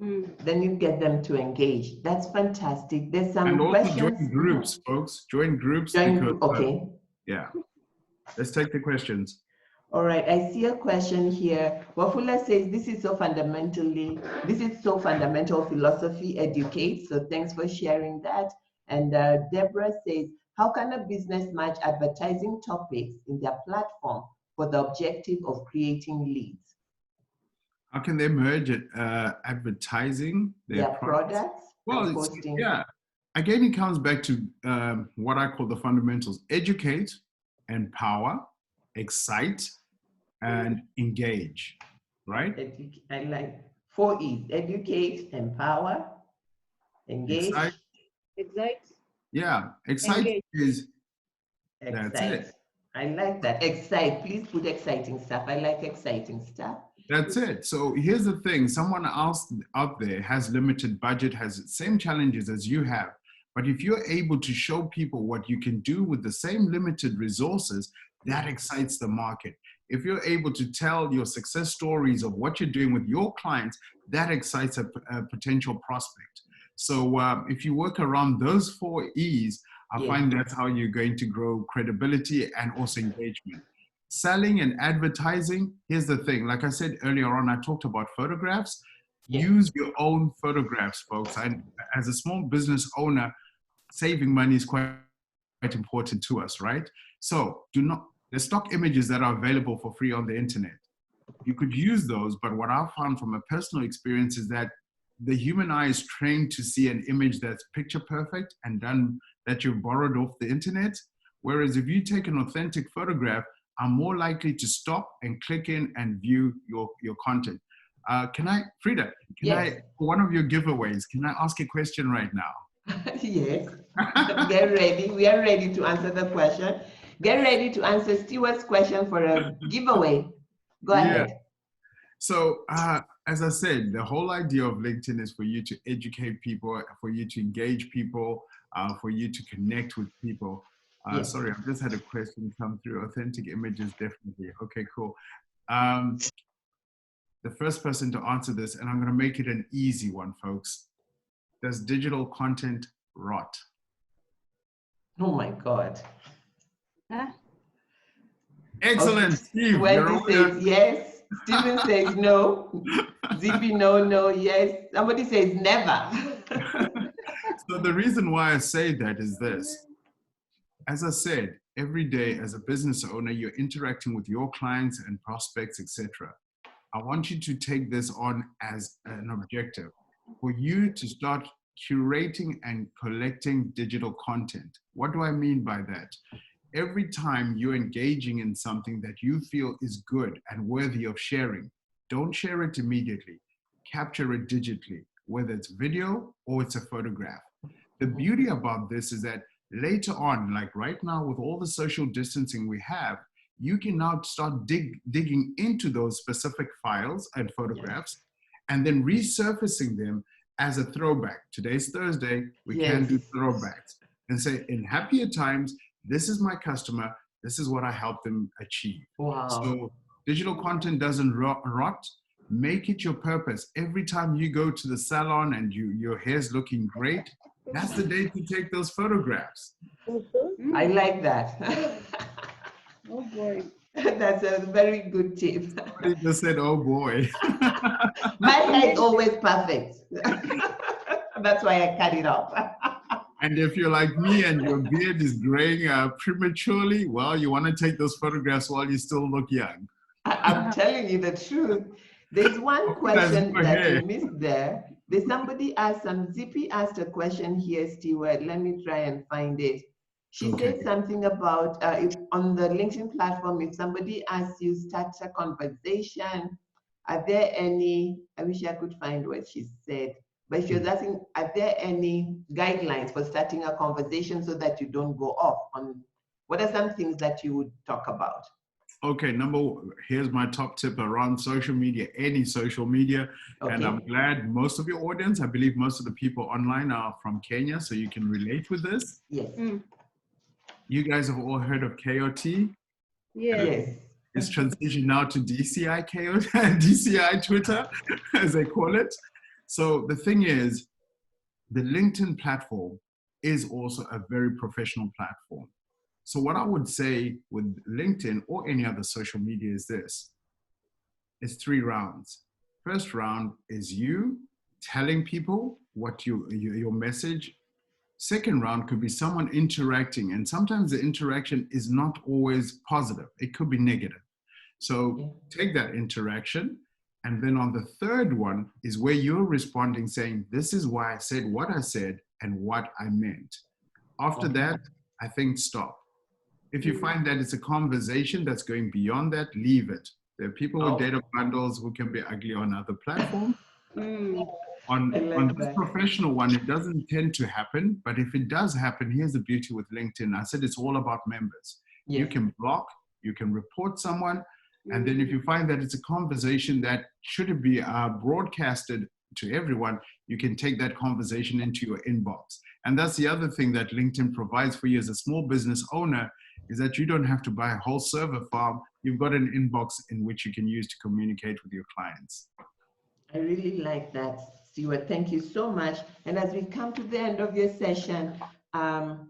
Then you get them to engage. That's fantastic. There's some and also questions. Join groups, folks. Join groups. Okay. Yeah. Let's take the questions. All right. I see a question here. Wafula says, this is so fundamental philosophy, educate. So thanks for sharing that. And Deborah says, how can a business match advertising topics in their platform for the objective of creating leads? How can they merge advertising their products? Well, again, it comes back to what I call the fundamentals: educate, empower, excite, and engage. Right? I like 4 E's: educate, empower, engage, excite. Yeah, excite engage. is. Excite. That's it. I like that. Excite. Please put exciting stuff. I like exciting stuff. That's it. So here's the thing. Someone else out there has limited budget, has the same challenges as you have. But if you're able to show people what you can do with the same limited resources, that excites the market. If you're able to tell your success stories of what you're doing with your clients, that excites a potential prospect. So if you work around those 4 E's, I find that's how you're going to grow credibility and also engagement. Selling and advertising, here's the thing. Like I said earlier on, I talked about photographs. Use your own photographs, folks. And as a small business owner, saving money is quite important to us, right? So the stock images that are available for free on the internet, you could use those. But what I found from a personal experience is that the human eye is trained to see an image that's picture perfect and done that you've borrowed off the internet. Whereas if you take an authentic photograph, I'm more likely to stop and click in and view your content. Frida, for one of your giveaways, can I ask a question right now? Yes. Get ready. We are ready to answer the question. Get ready to answer Stewart's question for a giveaway. Go ahead. So, as I said, the whole idea of LinkedIn is for you to educate people, for you to engage people, for you to connect with people. Sorry, I've just had a question come through. Authentic images, definitely. Okay, cool. The first person to answer this, and I'm going to make it an easy one, folks. Does digital content rot? Oh my God. Huh? Excellent, Steve. Wendy says yes. Stephen says no. Zippy, no, yes. Somebody says never. So the reason why I say that is this. As I said, every day as a business owner, you're interacting with your clients and prospects, etc. I want you to take this on as an objective for you to start curating and collecting digital content. What do I mean by that? Every time you're engaging in something that you feel is good and worthy of sharing, don't share it immediately. Capture it digitally, whether it's video or it's a photograph. The beauty about this is that later on, like right now with all the social distancing we have, you can now start digging into those specific files and photographs and then resurfacing them as a throwback. Today's Thursday, we can do throwbacks and say, in happier times, this is my customer, this is what I helped them achieve. Wow. So digital content doesn't rot. Make it your purpose. Every time you go to the salon and your hair's looking great, that's the day to take those photographs. I like that. Oh boy. That's a very good tip. Somebody just said, oh boy. My hair is always perfect. That's why I cut it off. And if you're like me and your beard is graying prematurely, well, you want to take those photographs while you still look young. I'm telling you the truth. There's one question that you missed there. There's somebody asked, Zippy asked a question here, Stewart. Let me try and find it. She said something about if on the LinkedIn platform, if somebody asks you start a conversation, are there any, I wish I could find what she said, but she was asking, are there any guidelines for starting a conversation so that you don't go off on, what are some things that you would talk about? Okay, here's my top tip around social media, any social media. Okay. And I'm glad most of your audience, I believe most of the people online are from Kenya, so you can relate with this. Yes. You guys have all heard of KOT? Yes. It's transitioned now to DCI KOT, DCI Twitter, as they call it. So the thing is, the LinkedIn platform is also a very professional platform. So what I would say with LinkedIn or any other social media is this. It's 3 rounds. First round is you telling people what your message. Second round could be someone interacting, and sometimes the interaction is not always positive. It could be negative. So take that interaction, and then on the third one is where you're responding saying, this is why I said what I said and what I meant. After that, I think stop. If you find that it's a conversation that's going beyond that, leave it. There are people with data bundles who can be ugly on other platforms. On this professional one, it doesn't tend to happen, but if it does happen, here's the beauty with LinkedIn. I said it's all about members. You can block, you can report someone, and then if you find that it's a conversation that shouldn't be broadcasted to everyone, you can take that conversation into your inbox. And that's the other thing that LinkedIn provides for you as a small business owner, is that you don't have to buy a whole server farm. You've got an inbox in which you can use to communicate with your clients. I really like that, Stewart. Thank you so much. And as we come to the end of your session, some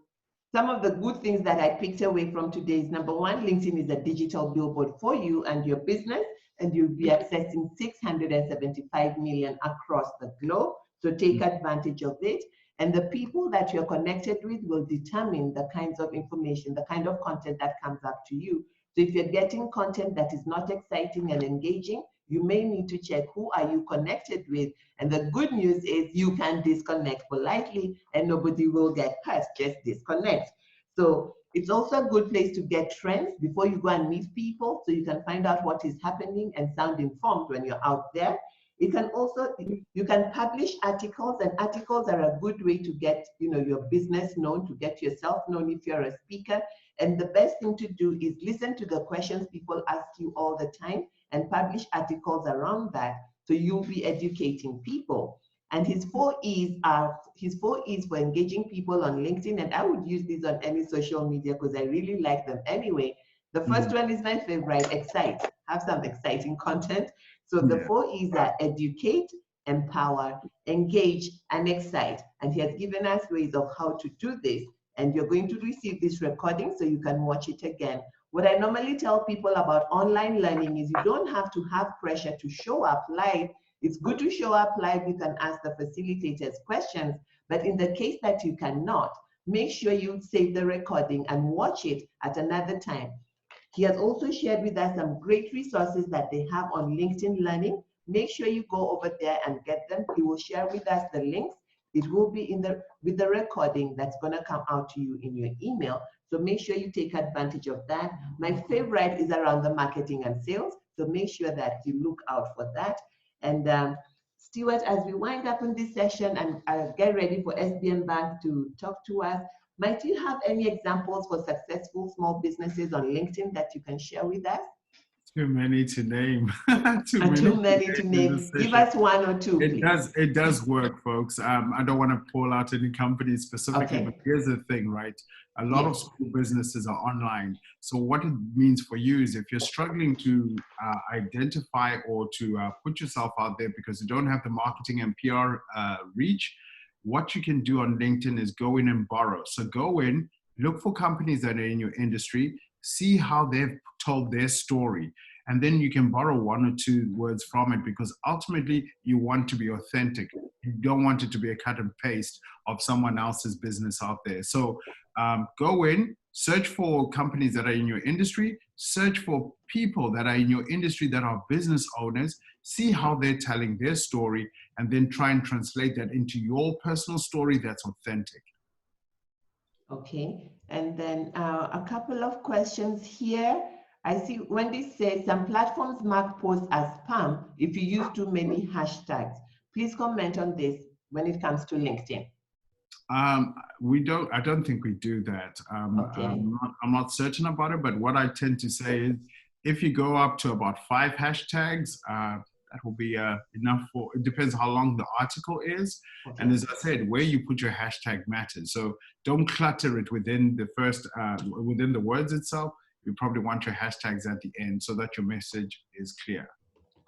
of the good things that I picked away from today is, number one, LinkedIn is a digital billboard for you and your business, and you'll be accessing 675 million across the globe. So take advantage of it. And the people that you're connected with will determine the kinds of information, the kind of content that comes up to you. So if you're getting content that is not exciting and engaging, you may need to check who are you connected with. And the good news is you can disconnect politely and nobody will get hurt, just disconnect. So it's also a good place to get trends before you go and meet people, so you can find out what is happening and sound informed when you're out there. You can also, you can publish articles, and articles are a good way to get, your business known, to get yourself known if you're a speaker. And the best thing to do is listen to the questions people ask you all the time and publish articles around that, so you'll be educating people. And his 4 E's for engaging people on LinkedIn, and I would use these on any social media because I really like them anyway. The first one is my favorite, excite. Have some exciting content. So the 4 E's are educate, empower, engage, and excite. And he has given us ways of how to do this. And you're going to receive this recording so you can watch it again. What I normally tell people about online learning is you don't have to have pressure to show up live. It's good to show up live. You can ask the facilitators questions, But in the case that you cannot, make sure you save the recording and watch it at another time. He has also shared with us some great resources that they have on LinkedIn Learning. Make sure you go over there and get them. He will share with us the links. It will be with the recording that's going to come out to you in your email. So make sure you take advantage of that. My favorite is around the marketing and sales. So make sure that you look out for that. And Stuart, as we wind up in this session and get ready for SBM Bank to talk to us, might you have any examples for successful small businesses on LinkedIn that you can share with us? Too many to name. Too many to name. Give us one or two, please. It does work, folks. I don't want to call out any company specifically, but here's the thing, right? A lot of small businesses are online. So what it means for you is if you're struggling to identify or to put yourself out there because you don't have the marketing and PR reach, what you can do on LinkedIn is go in and borrow. So go in, look for companies that are in your industry, see how they've told their story, and then you can borrow one or two words from it, because ultimately you want to be authentic. You don't want it to be a cut and paste of someone else's business out there. So go in, search for companies that are in your industry, search for people that are in your industry that are business owners, see how they're telling their story, and then try and translate that into your personal story that's authentic. Okay, and then a couple of questions here. I see Wendy says some platforms mark posts as spam if you use too many hashtags. Please comment on this when it comes to LinkedIn. I don't think we do that. Okay. I'm not certain about it, but what I tend to say is if you go up to about 5 hashtags, that will be enough for, it depends how long the article is. Okay. And as I said, where you put your hashtag matters. So don't clutter it within the first, within the words itself. You probably want your hashtags at the end so that your message is clear.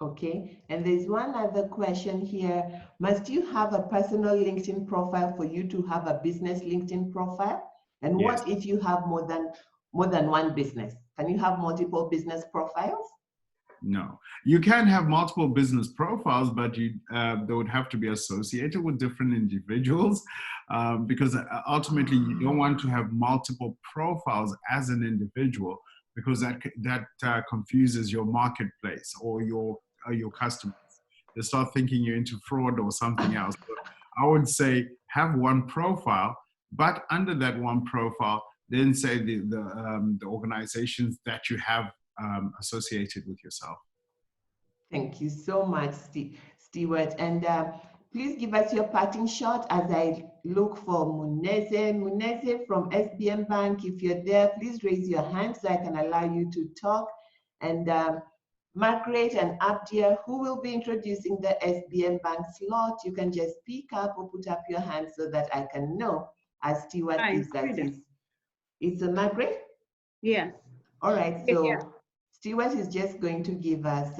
Okay, and there's one other question here. Must you have a personal LinkedIn profile for you to have a business LinkedIn profile? And yes. What if you have more than one business? Can you have multiple business profiles? No, you can have multiple business profiles, but they would have to be associated with different individuals because ultimately you don't want to have multiple profiles as an individual, because that confuses your marketplace or your customers. They start thinking you're into fraud or something else. But I would say have one profile, but under that one profile, then say the organizations that you have associated with yourself. Thank you so much, Stuart. And please give us your parting shot as I look for Muneze. Muneze from SBM Bank, if you're there, please raise your hand so I can allow you to talk. And Margaret and Abdia, who will be introducing the SBM Bank slot, you can just speak up or put up your hand so that I can know as Stuart gives us It's a Margaret? Yes. All right, so Stuart is just going to give us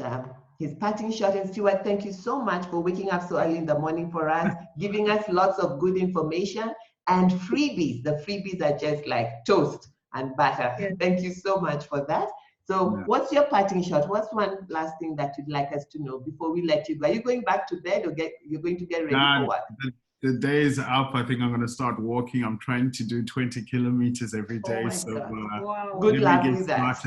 his parting shot. And Stuart, thank you so much for waking up so early in the morning for us, giving us lots of good information and freebies. The freebies are just like toast and butter. Yes. Thank you so much for that. So what's your parting shot? What's one last thing that you'd like us to know before we let you go? Are you going back to bed or you're going to get ready for what? The day is up. I think I'm going to start walking. I'm trying to do 20 kilometers every day. So wow. Good luck with that.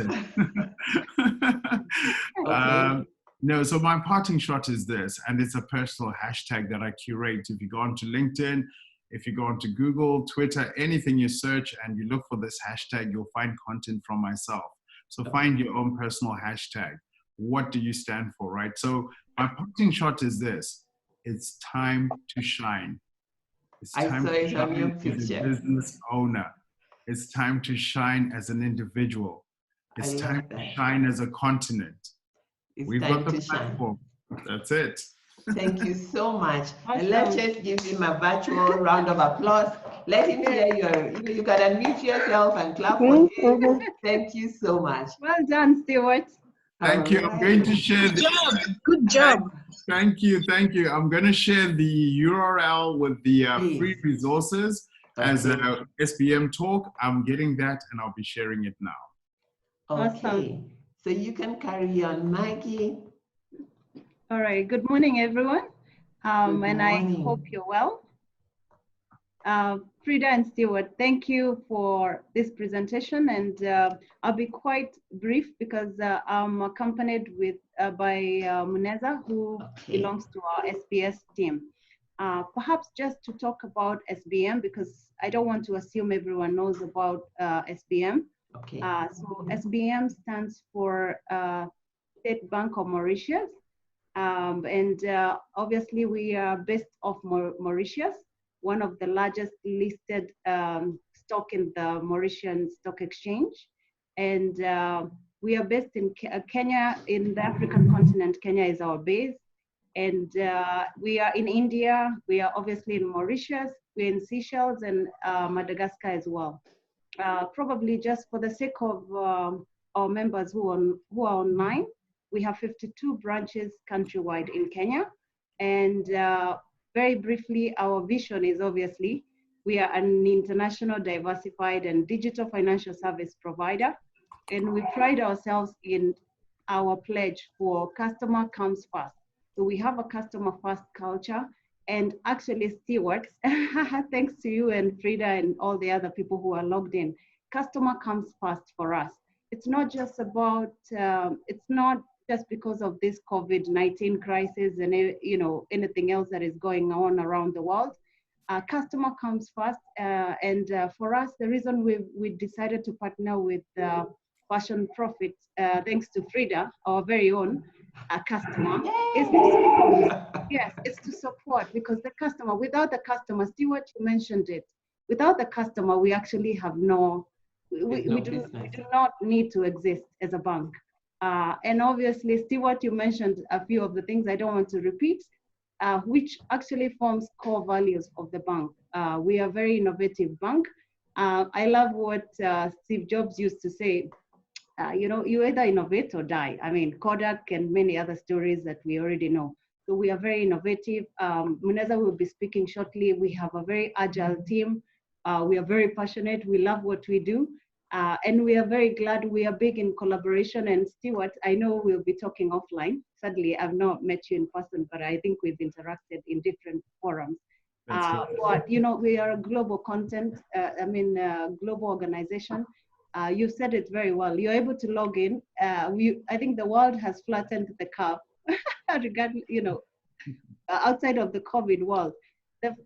Okay. No, so my parting shot is this, and it's a personal hashtag that I curate. If you go onto LinkedIn, if you go onto Google, Twitter, anything you search and you look for this hashtag, you'll find content from myself. So find your own personal hashtag. What do you stand for, right? So my parting shot is this. It's time to shine. It's time to shine as a business owner. It's time to shine as an individual. It's time to shine as a continent. We've got the platform. That's it. Thank you so much. Awesome. And let's just give him a virtual round of applause. Let him hear you can unmute yourself and clap for him. Thank you so much. Well done, Stuart. Thank you. I'm going to share Good job. Thank you. I'm going to share the URL with the free resources as a SBM talk. I'm getting that and I'll be sharing it now. Okay. Awesome. So you can carry on, Maggie. All right. Good morning, everyone. And I hope you're well. Frida and Stewart, thank you for this presentation, and I'll be quite brief because I'm accompanied by Muneza, who belongs to our SBS team. Perhaps just to talk about SBM, because I don't want to assume everyone knows about SBM. Okay. So SBM stands for State Bank of Mauritius, and obviously we are based off Mauritius, one of the largest listed stock in the Mauritian Stock Exchange. And we are based in Kenya, in the African continent. Kenya is our base. And we are in India. We are obviously in Mauritius. We're in Seychelles and Madagascar as well. Probably just for the sake of our members who are online, we have 52 branches countrywide in Kenya. And very briefly, our vision is obviously, we are an international, diversified, and digital financial service provider. And we pride ourselves in our pledge for customer comes first. So we have a customer first culture. And actually, Stewart, thanks to you and Frida and all the other people who are logged in, customer comes first for us. It's not just about, it's not just because of this COVID-19 crisis and anything else that is going on around the world. Customer comes first, and for us, the reason we decided to partner with Passion Profits, thanks to Frida, our very own customer, is to support. Yes, it's to support, because the customer, without the customer, Stewart, you mentioned it, without the customer, we actually have we do not need to exist as a bank. And obviously, Stewart, you mentioned a few of the things I don't want to repeat, which actually forms core values of the bank. We are a very innovative bank. I love what Steve Jobs used to say, you either innovate or die. I mean, Kodak and many other stories that we already know. So we are very innovative. Muneza will be speaking shortly. We have a very agile team. We are very passionate. We love what we do. And we are very glad. We are big in collaboration. And Stewart, I know we'll be talking offline. Sadly, I've not met you in person, but I think we've interacted in different forums. But we are a global global organization. You said it very well. You're able to log in. I think the world has flattened the curve, outside of the COVID world.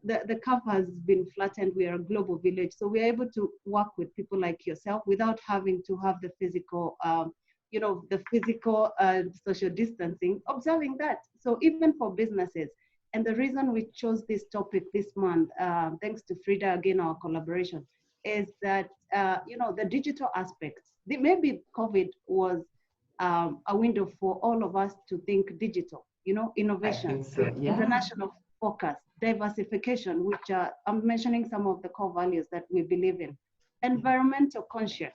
The curve has been flattened. We are a global village. So we're able to work with people like yourself without having to have the physical, social distancing, observing that. So even for businesses, and the reason we chose this topic this month, thanks to Frida, again, our collaboration, is that, the digital aspects, maybe COVID was a window for all of us to think digital, innovation, international focus, diversification, which I'm mentioning some of the core values that we believe in. Environmental conscious,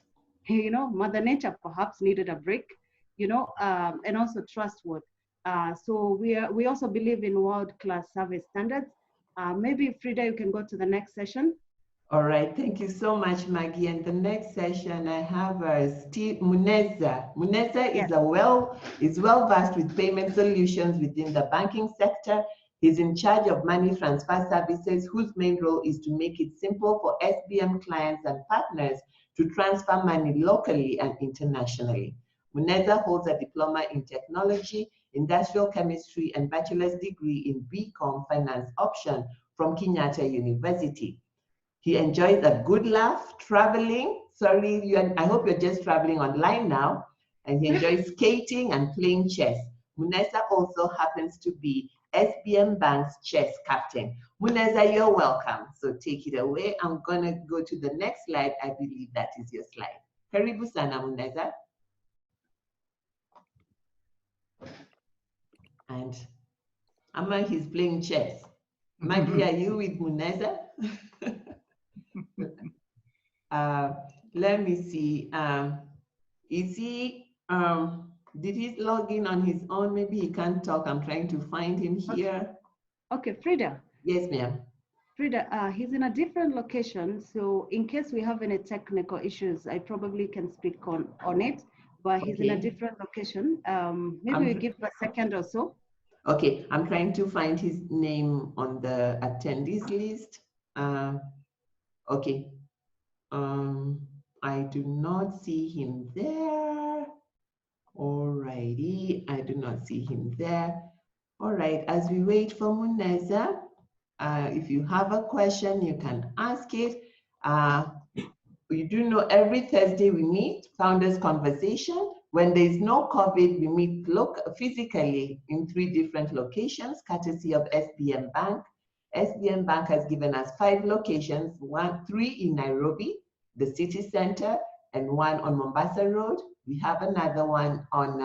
Mother Nature perhaps needed a break, and also trustworthy. So we also believe in world-class service standards. Maybe Frida, you can go to the next session. All right, thank you so much, Maggie. And the next session I have Steve Muneza. Muneza is well versed with payment solutions within the banking sector. He's in charge of money transfer services, whose main role is to make it simple for SBM clients and partners to transfer money locally and internationally. Muneza holds a diploma in technology, industrial chemistry, and bachelor's degree in BCom finance option from Kenyatta University. He enjoys a good laugh, traveling. I hope you're just traveling online now. And he enjoys skating and playing chess. Muneza also happens to be SBM Bank's chess captain. Muneza, you're welcome. So take it away. I'm going to go to the next slide. I believe that is your slide. Karibu sana, Muneza. And Ama, he's playing chess. Maggie, are you with Muneza? Let me see. Is he, did he log in on his own? Maybe he can't talk. I'm trying to find him here. Okay, Frida. Yes, ma'am. Frida, he's in a different location. So in case we have any technical issues, I probably can speak on it, but he's in a different location. Maybe we give a second or so. Okay, I'm trying to find his name on the attendees list. Okay. I do not see him there. Alrighty, I do not see him there. All right, as we wait for Muneza, if you have a question, you can ask it. You do know every Thursday we meet, Founders Conversation. When there's no COVID, we meet physically in 3 different locations, courtesy of SBM Bank. SBM Bank has given us 5 locations, 3 in Nairobi, the city center, and 1 on Mombasa Road. We have another one on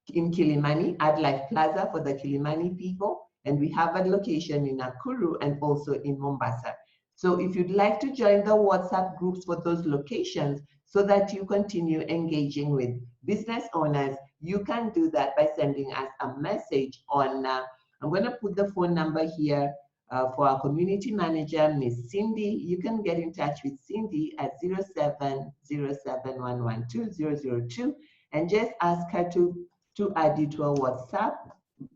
in Kilimani, AdLife Plaza for the Kilimani people, and we have a location in Nakuru and also in Mombasa. So if you'd like to join the WhatsApp groups for those locations so that you continue engaging with business owners, you can do that by sending us a message on, I'm going to put the phone number here for our community manager, Miss Cindy. You can get in touch with Cindy at 0707112002 and just ask her to add you to a WhatsApp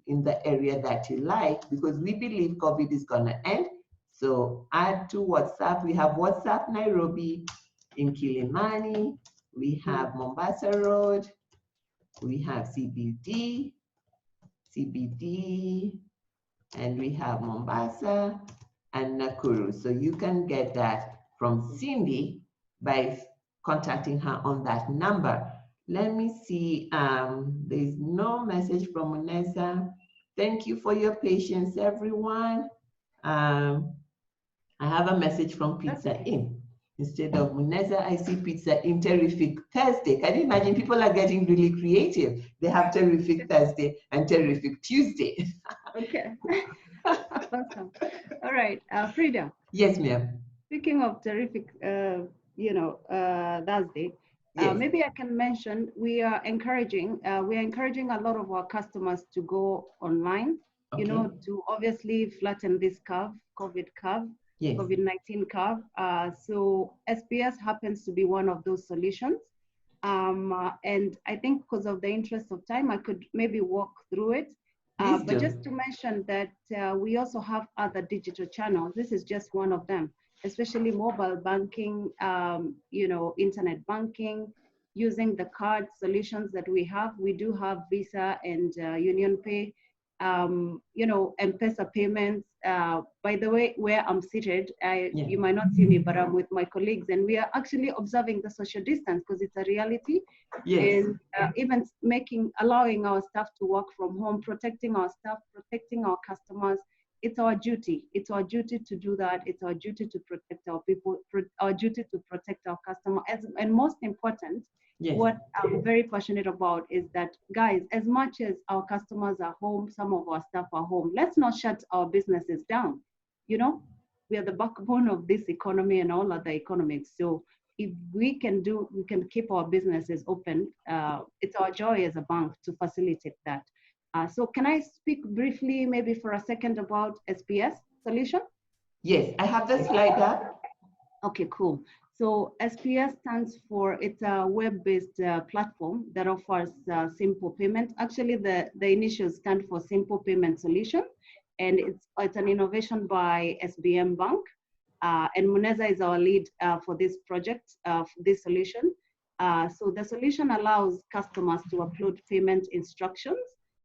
in the area that you like, because we believe COVID is going to end. So add to WhatsApp. We have WhatsApp Nairobi, in Kilimani, we have Mombasa Road, we have CBD, and we have Mombasa and Nakuru. So you can get that from Cindy by contacting her on that number. Let me see, there's no message from Muneza. Thank you for your patience, everyone. I have a message from Pizza Inn. Instead of Muneza, I see Pizza Inn Terrific Thursday. Can you imagine? People are getting really creative. They have Terrific Thursday and Terrific Tuesday. Okay. Awesome. All right, Frida. Yes, ma'am. Speaking of Terrific, Thursday, yes. Maybe I can mention we are encouraging a lot of our customers to go online, okay. To obviously flatten this curve, COVID curve, yes. COVID-19 curve. So SPS happens to be one of those solutions. And I think because of the interest of time, I could maybe walk through it. But just to mention that we also have other digital channels. This is just one of them, especially mobile banking, internet banking, using the card solutions that we have. We do have Visa and Union Pay, M-Pesa payments. By the way, where I'm seated, you might not see me, but I'm with my colleagues, and we are actually observing the social distance because it's a reality. Yes. And even allowing our staff to work from home, protecting our staff, protecting our customers. It's our duty. It's our duty to do that. It's our duty to protect our people, our duty to protect our customers. And most important, yes. What I'm very passionate about is that, guys, as much as our customers are home, some of our staff are home, let's not shut our businesses down. We are the backbone of this economy and all other economics. So if we can keep our businesses open, it's our joy as a bank to facilitate that. So can I speak briefly, maybe for a second, about SPS solution? Yes, I have the slide up. Okay, cool. So SPS stands for, it's a web-based platform that offers simple payment. Actually, the initials stand for Simple Payment Solution, and it's an innovation by SBM Bank. And Muneza is our lead for this project, this solution. So the solution allows customers to upload payment instructions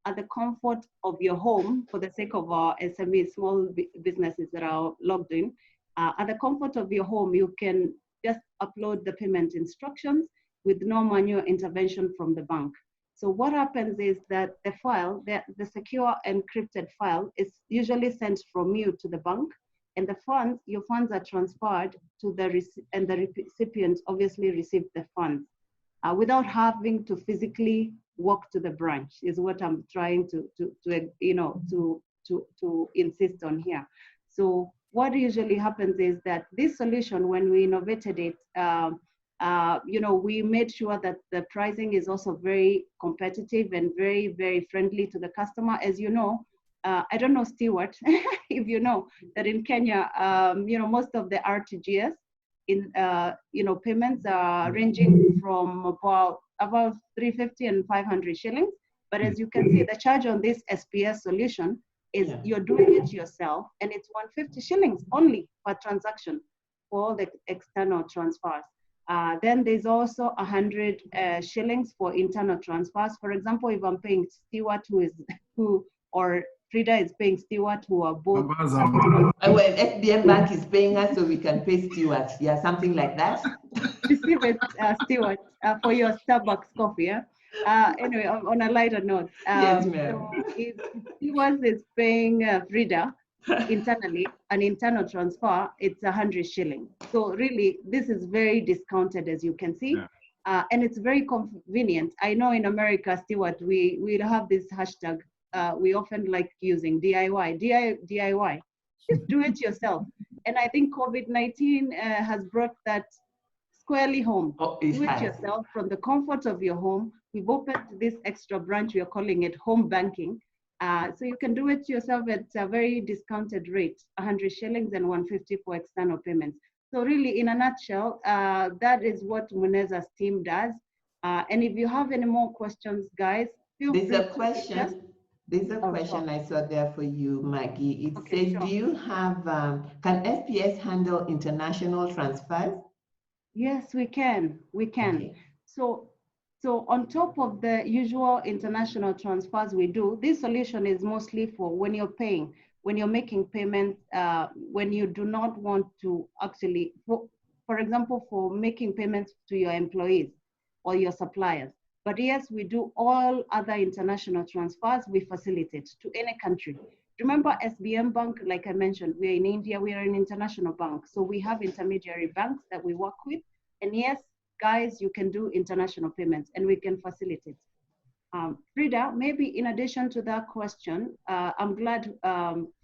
at the comfort of your home, for the sake of our SME, small businesses that are logged in. At the comfort of your home, you can just upload the payment instructions with no manual intervention from the bank. So what happens is that the file, the secure encrypted file, is usually sent from you to the bank, and your funds are transferred to the recipient obviously received the funds without having to physically walk to the branch, is what I'm trying to insist on here. So what usually happens is that this solution, when we innovated it, we made sure that the pricing is also very competitive and very, very friendly to the customer. As you know, I don't know, Stewart, if you know, that in Kenya, most of the RTGS payments are ranging from about 350 and 500 shillings. But as you can see, the charge on this SPS solution is you're doing it yourself, and it's 150 shillings only per transaction for all the external transfers. Then there's also 100 shillings for internal transfers. For example, if I'm paying Stewart, or Frida is paying Stewart, who are both. Well, SBM Bank is paying us, so we can pay Stewart. Yeah, something like that. Receive it, Stewart, for your Starbucks coffee. Yeah. Anyway, on a lighter note, yes, ma'am. so if Stewart is paying Frida internally, an internal transfer, it's 100 shillings. So really, this is very discounted, as you can see. Yeah. And it's very convenient. I know in America, Stewart, we have this hashtag. We often like using DIY. Just do it yourself. And I think COVID-19 has brought that squarely home. Do it yourself from the comfort of your home. We've opened this extra branch. We are calling it home banking. So you can do it yourself at a very discounted rate, 100 shillings and 150 for external payments. So really, in a nutshell, that is what Muneza's team does. And if you have any more questions, guys, feel free to question. There's a question I saw there for you, Maggie. It says, do you have, can SPS handle international transfers? Yes, we can. We can. Okay. So on top of the usual international transfers we do, this solution is mostly for when you're paying, when you're making payments, when you do not want to actually, for example, for making payments to your employees or your suppliers. But yes, we do all other international transfers. We facilitate to any country. Remember SBM Bank, like I mentioned, we're in India, we are an international bank. So we have intermediary banks that we work with. And yes, guys, you can do international payments and we can facilitate. Frida, maybe in addition to that question, I'm glad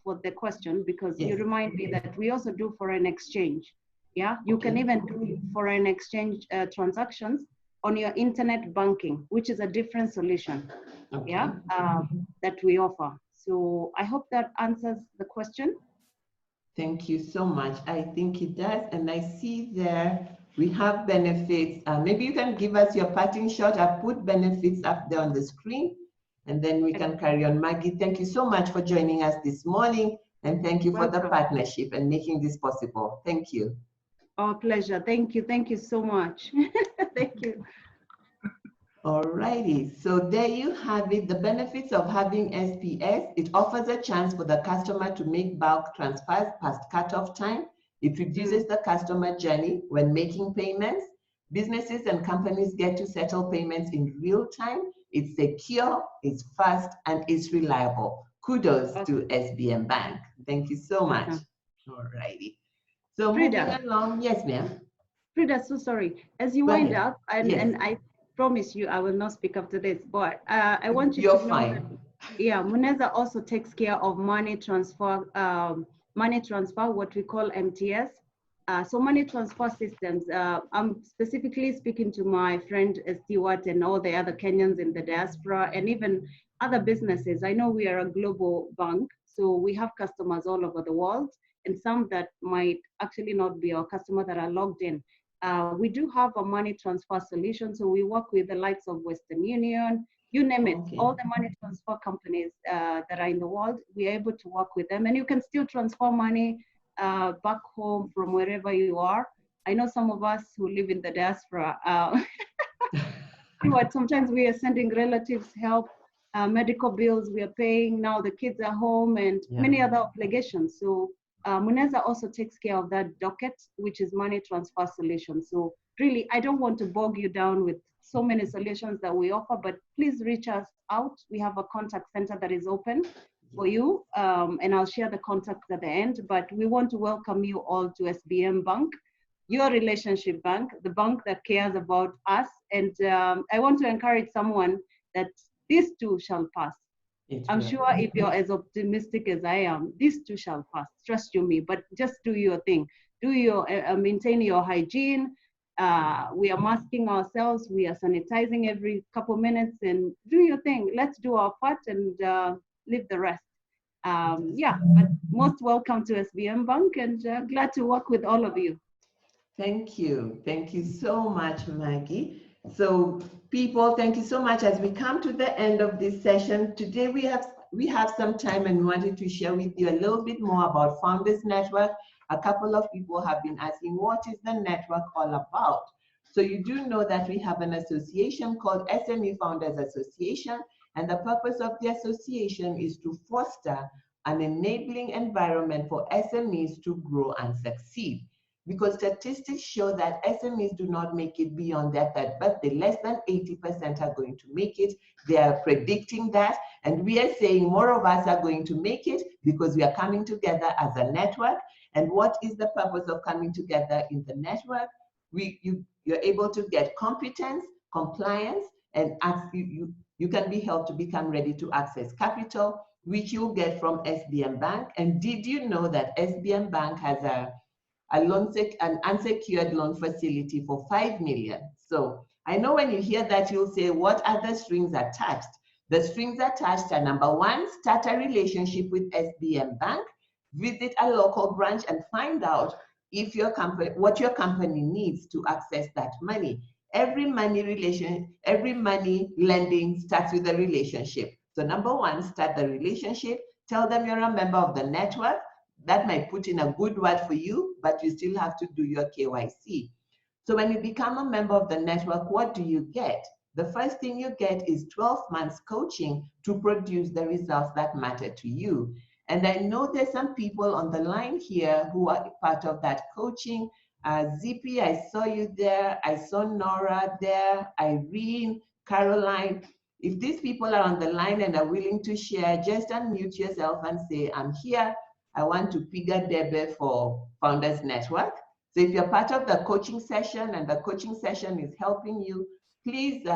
for the question because you remind me that we also do foreign exchange. Yeah, you can even do foreign exchange transactions on your internet banking, which is a different solution, that we offer. So I hope that answers the question. Thank you so much. I think it does. And I see there we have benefits. Maybe you can give us your parting shot. I've put benefits up there on the screen, and then we can carry on. Maggie, thank you so much for joining us this morning. And thank you for the partnership and making this possible. Thank you. Our pleasure. Thank you. Thank you so much. Thank you. All righty. So there you have it. The benefits of having SPS. It offers a chance for the customer to make bulk transfers past cutoff time. It reduces the customer journey when making payments. Businesses and companies get to settle payments in real time. It's secure, it's fast, and it's reliable. Kudos to SBM Bank. Thank you so much. All righty. So Frida, moving along, yes, ma'am. Frida, so sorry. As you wind up, and I promise you I will not speak after this, but I want you to know that, Muneza also takes care of money transfer, what we call MTS. So money transfer systems, I'm specifically speaking to my friend Stewart and all the other Kenyans in the diaspora and even other businesses. I know we are a global bank, so we have customers all over the world, and some that might actually not be our customers that are logged in. We do have a money transfer solution, so we work with the likes of Western Union, you name it, all the money transfer companies that are in the world, we are able to work with them, and you can still transfer money back home from wherever you are. I know some of us who live in the diaspora, sometimes we are sending relatives help, medical bills we are paying, now the kids are home, and many other obligations. So Muneza also takes care of that docket, which is money transfer solution. So really, I don't want to bog you down with so many solutions that we offer, but please reach us out. We have a contact center that is open for you, and I'll share the contacts at the end, but we want to welcome you all to SBM Bank, your relationship bank, the bank that cares about us. And I want to encourage someone that this too shall pass. I'm sure if you're as optimistic as I am, this too shall pass. Trust you me, but just do your thing. Do your, maintain your hygiene. We are masking ourselves. We are sanitizing every couple minutes, and do your thing. Let's do our part and leave the rest. But most welcome to SBM Bank, and glad to work with all of you. Thank you. Thank you so much, Maggie. So people, thank you so much. As we come to the end of this session, today we have we have some time and wanted to share with you a little bit more about Founders Network. A couple of people have been asking, what is the network all about? So you do know that we have an association called SME Founders Association, and the purpose of the association is to foster an enabling environment for SMEs to grow and succeed. Because statistics show that SMEs do not make it beyond their third birthday. Less than 80% are going to make it. They are predicting that. And we are saying more of us are going to make it because we are coming together as a network. And what is the purpose of coming together in the network? You're able to get competence, compliance, and you can be helped to become ready to access capital, which you'll get from SBM Bank. And did you know that SBM Bank has an unsecured loan facility for 5 million? So I know when you hear that, you'll say, what are the strings attached? The strings attached are, number one, start a relationship with SBM Bank, visit a local branch and find out if your company, what your company needs to access that money. Every money lending starts with a relationship. So number one, start the relationship. Tell them you're a member of the network. That might put in a good word for you, but you still have to do your KYC. So when you become a member of the network, what do you get? The first thing you get is 12 months coaching to produce the results that matter to you. And I know there's some people on the line here who are part of that coaching. Zippy, I saw you there. I saw Nora there, Irene, Caroline. If these people are on the line and are willing to share, just unmute yourself and say, I'm here. I want to piga debe for Founders Network. So if you're part of the coaching session and the coaching session is helping you, please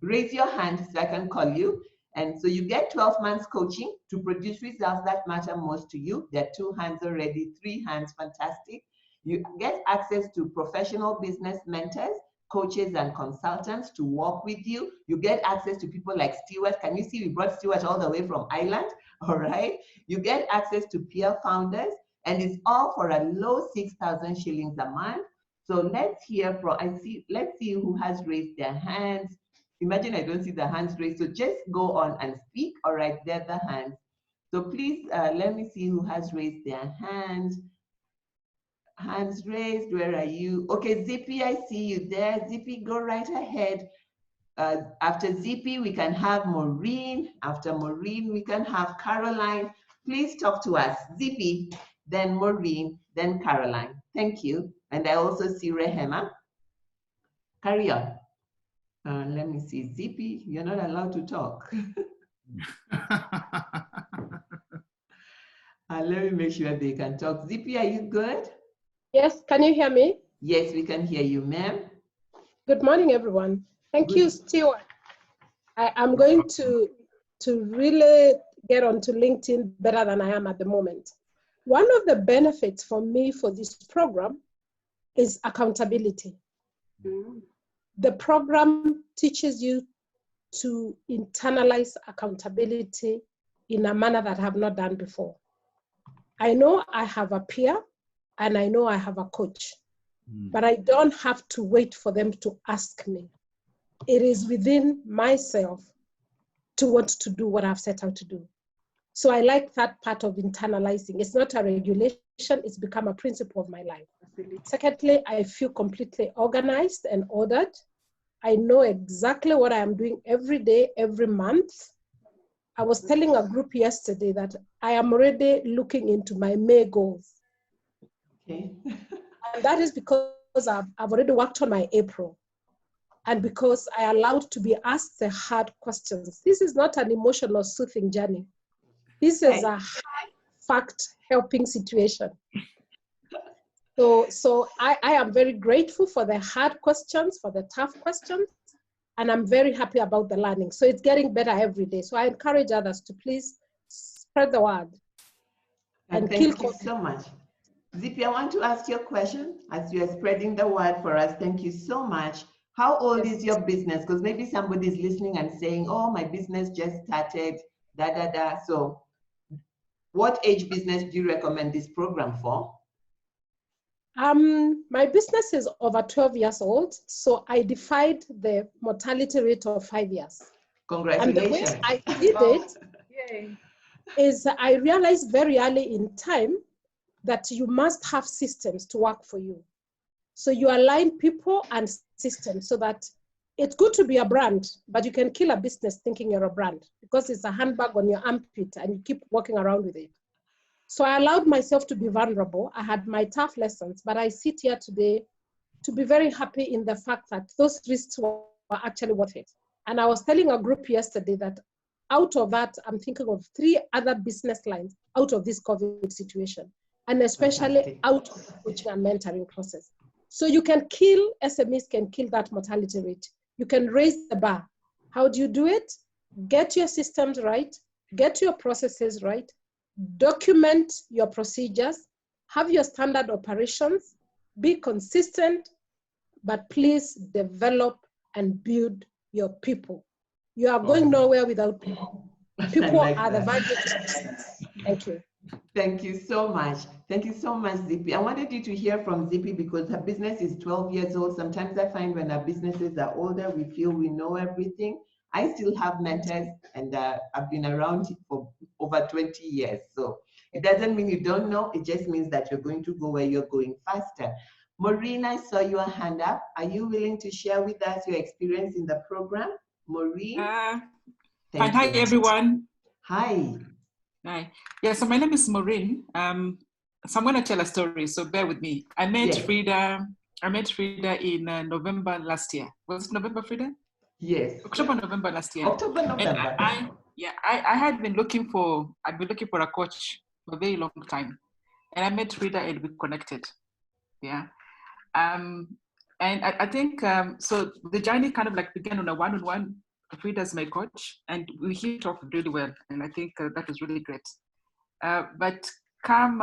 raise your hand so I can call you. And so you get 12 months coaching to produce results that matter most to you. There are 2 hands already, 3 hands, fantastic. You get access to professional business mentors, coaches and consultants to work with you. You get access to people like Stuart. Can you see we brought Stuart all the way from Ireland? All right. You get access to peer founders, and it's all for a low 6,000 shillings a month. So let's hear from, let's see who has raised their hands. Imagine I don't see the hands raised. So just go on and speak. All right, there are the hands. So please let me see who has raised their hands. Hands raised, where are you? Okay, Zippy, I see you there. Zippy, go right ahead. After Zippy, we can have Maureen. After Maureen, we can have Caroline. Please talk to us. Zippy, then Maureen, then Caroline. Thank you. And I also see Rehema. Carry on. Let me see. Zippy, you're not allowed to talk. Let me make sure they can talk. Zippy, are you good? Yes, can you hear me? Yes, we can hear you, ma'am. Good morning, everyone. Thank you, Stuart. I'm going to really get onto LinkedIn better than I am at the moment. One of the benefits for me for this program is accountability. The program teaches you to internalize accountability in a manner that I have not done before. I know I have a peer and I know I have a coach, but I don't have to wait for them to ask me. It is within myself to want to do what I've set out to do. So I like that part of internalizing. It's not a regulation, it's become a principle of my life. Secondly, I feel completely organized and ordered. I know exactly what I am doing every day, every month. I was telling a group yesterday that I am already looking into my May goals. Okay. And that is because I've already worked on my April. And because I allowed to be asked the hard questions. This is not an emotional soothing journey. This is a hard fact helping situation. So I am very grateful for the hard questions, for the tough questions, and I'm very happy about the learning. So it's getting better every day. So I encourage others to please spread the word. And thank you so much. Zippy, I want to ask you a question as you are spreading the word for us. Thank you so much. How old is your business? Because maybe somebody is listening and saying, oh, my business just started, da, da, da. So what age business do you recommend this program for? My business is over 12 years old, so I defied the mortality rate of 5 years. Congratulations. And the way I did it, is I realized very early in time that you must have systems to work for you. So you align people and systems so that it's good to be a brand, but you can kill a business thinking you're a brand because it's a handbag on your armpit and you keep walking around with it. So I allowed myself to be vulnerable. I had my tough lessons, but I sit here today to be very happy in the fact that those risks were actually worth it. And I was telling a group yesterday that out of that, I'm thinking of 3 other business lines out of this COVID situation, and especially out of the coaching and mentoring process. So you can kill, SMEs can kill that mortality rate. You can raise the bar. How do you do it? Get your systems right, get your processes right, document your procedures, have your standard operations, be consistent, but please develop and build your people. You are going nowhere without people. People are the value to success. Thank you. Thank you so much. Thank you so much, Zippy. I wanted you to hear from Zippy because her business is 12 years old. Sometimes I find when our businesses are older, we feel we know everything. I still have mentors and I've been around for over 20 years. So it doesn't mean you don't know. It just means that you're going to go where you're going faster. Maureen, I saw your hand up. Are you willing to share with us your experience in the program? Maureen? Hi, everyone. Hi. Hi. Yeah, so my name is Maureen. So I'm going to tell a story, so bear with me. I met Frida in November last year. Was it November, Frida? Yes. October, November last year. October, November. And I had been looking for a coach for a very long time. And I met Frida and we connected. Yeah. And I think, so the journey kind of like began on a one-on-one. Frida's my coach, and we hit off really well, and I think that was really great. But come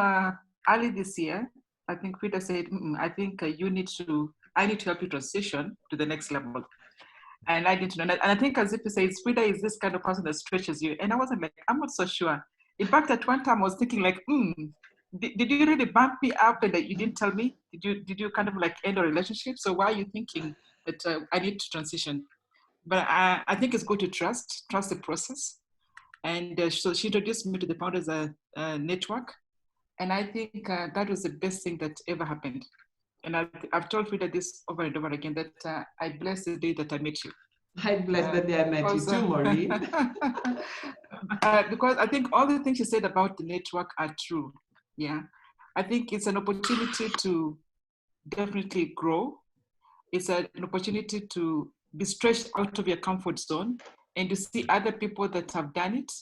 early this year, I think Frida said, I think I need to help you transition to the next level. And I need to know that. And I think, as if you say, Frida is this kind of person that stretches you. And I wasn't like, I'm not so sure. In fact, at one time I was thinking like, did you really bump me up and that you didn't tell me? Did you kind of like end a relationship? So why are you thinking that I need to transition? But I think it's good to trust the process. And so she introduced me to the Founders Network. And I think that was the best thing that ever happened. And I've told Frida this over and over again, that I bless the day that I met you. I bless the day I met you too, Maureen. Because I think all the things you said about the network are true. Yeah. I think it's an opportunity to definitely grow. It's an opportunity to be stretched out of your comfort zone and to see other people that have done it.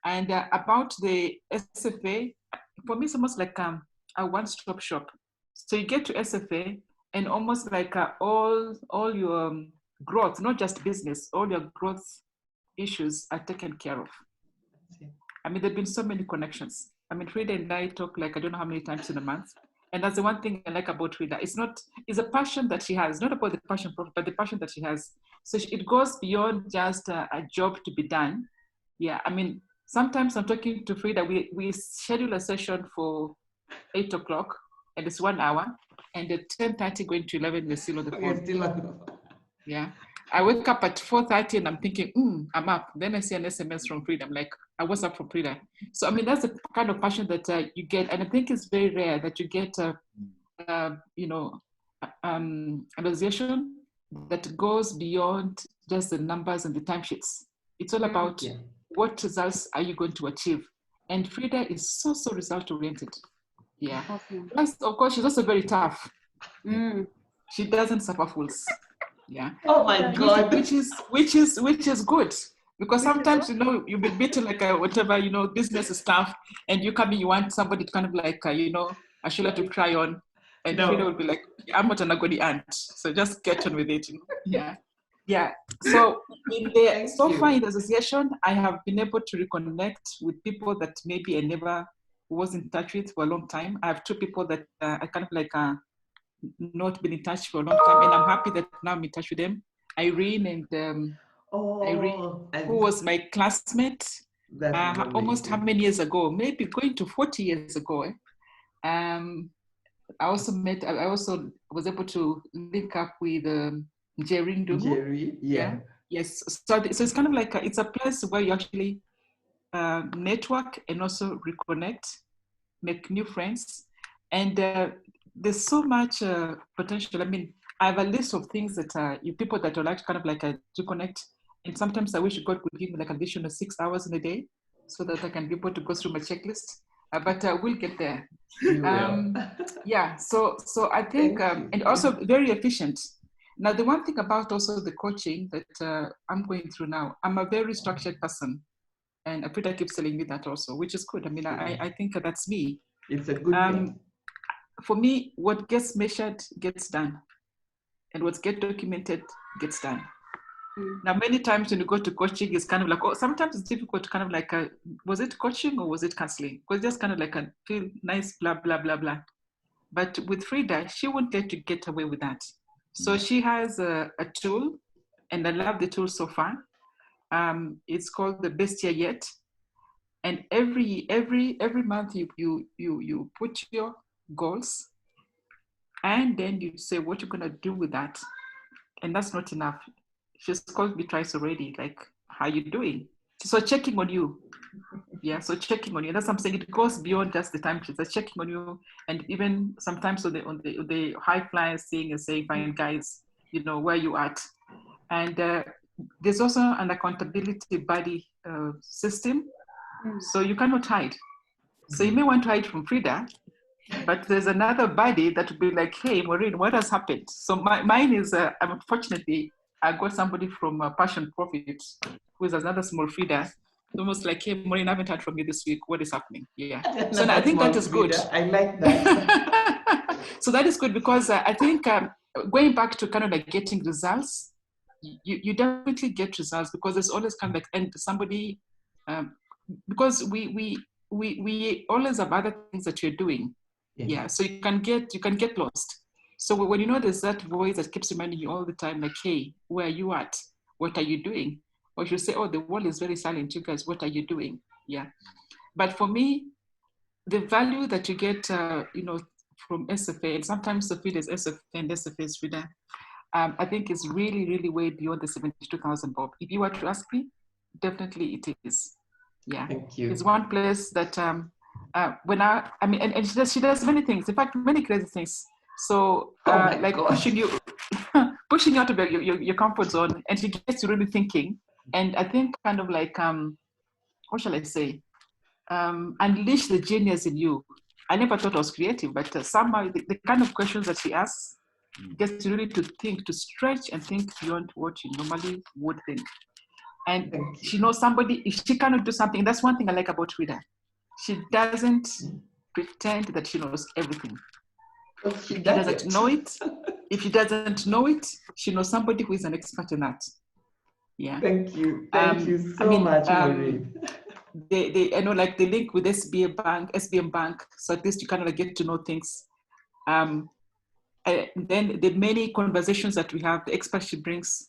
And about the SFA, for me, it's almost like a one-stop shop. So you get to SFA and almost like all your growth, not just business, all your growth issues are taken care of. I mean, there've been so many connections. I mean, Frida and I talk like, I don't know how many times in a month. And that's the one thing I like about Frida. It's a passion that she has, not about the passion, but the passion that she has. So it goes beyond just a job to be done. Yeah, I mean, sometimes I'm talking to Frida, we schedule a session for 8 o'clock and it's 1 hour. And at 10:30 going to 11, we're still on the phone. Yeah. I wake up at 4:30 and I'm thinking, I'm up. Then I see an SMS from Frida. I'm like, I was up from Frida. So, I mean, that's the kind of passion that you get. And I think it's very rare that you get, an association that goes beyond just the numbers and the timesheets. It's all about what results are you going to achieve. And Frida is so result oriented. Yeah. Awesome. Plus, of course, she's also very tough. She doesn't suffer fools. Yeah. Oh my God. Which is good, because sometimes you've been beaten like whatever, business is tough, and you come in, you want somebody to kind of like a shoulder to cry on, and Frida will be like, I'm not an agony aunt, so just get on with it. Yeah. So far in the association, I have been able to reconnect with people that maybe I never was in touch with for a long time. I have 2 people that I kind of like not been in touch for a long time, and I'm happy that now I'm in touch with them. Irene and Irene, who was my classmate almost how many years ago? Maybe going to 40 years ago. I also was able to link up with Jerry Ndugu. Jerry, yeah. Yes. So it's kind of like it's a place where you actually network and also reconnect, make new friends. And there's so much potential. I mean, I have a list of things that you people that are like kind of like to connect. And sometimes I wish God could give me like an additional 6 hours in a day so that I can be able to go through my checklist. But we'll get there. Yeah, so I think, and also very efficient. Now, the one thing about also the coaching that I'm going through now, I'm a very structured person. And Aprita keeps telling me that also, which is good. I mean, I think that's me. It's a good thing. For me, what gets measured gets done. And what gets documented gets done. Now, many times when you go to coaching, it's kind of like, oh, sometimes it's difficult to kind of like, was it coaching or was it counseling? Because just kind of like a feel nice, blah, blah, blah, blah. But with Frida, she won't let you get away with that. So she has a tool, and I love the tool so far. It's called the Best Year Yet. And every month you put your goals, and then you say what you're gonna do with that. And that's not enough. She's called me twice already, like, how you doing? So checking on you. Yeah, so checking on you. That's what I'm saying. It goes beyond just the time sheets. It's checking on you, and even sometimes on the high flyers thing and saying, fine guys, you know, where you at. And there's also an accountability buddy system. So you cannot hide. So you may want to hide from Frida, but there's another buddy that will be like, hey, Maureen, what has happened? So mine is, unfortunately, I got somebody from Passion Profit, who is another small Frida, almost like, hey, Maureen, I haven't heard from you this week. What is happening? Yeah. So I think that is good. I like that. So that is good because I think going back to kind of like getting results, you definitely get results because there's always kind of like, and somebody, because we always have other things that you're doing. Yeah, so you can get lost. So when you know there's that voice that keeps reminding you all the time, like, hey, where are you at? What are you doing? Or you say, oh, the world is very silent. You guys, what are you doing? Yeah. But for me, the value that you get, you know, from SFA, and sometimes the feed is SFA and SFA is Frida, I think is really, really way beyond the 72,000 bob. If you were to ask me, definitely it is. Yeah. Thank you. It's one place that when I mean, and she does many things. In fact, many crazy things. So like pushing you out of your comfort zone, and she gets you really thinking. And I think kind of like what shall I say? Unleash the genius in you. I never thought I was creative, but somehow the kind of questions that she asks gets you really to think, to stretch and think beyond what you normally would think. And she knows somebody, if she cannot do something, that's one thing I like about Frida. She doesn't pretend that she knows everything. She doesn't know it. If she doesn't know it, she knows somebody who is an expert in that. Yeah. Thank you. Thank you so much, Maureen. I know, like the link with SBM Bank, so at least you kind of get to know things. And then the many conversations that we have, the expert she brings,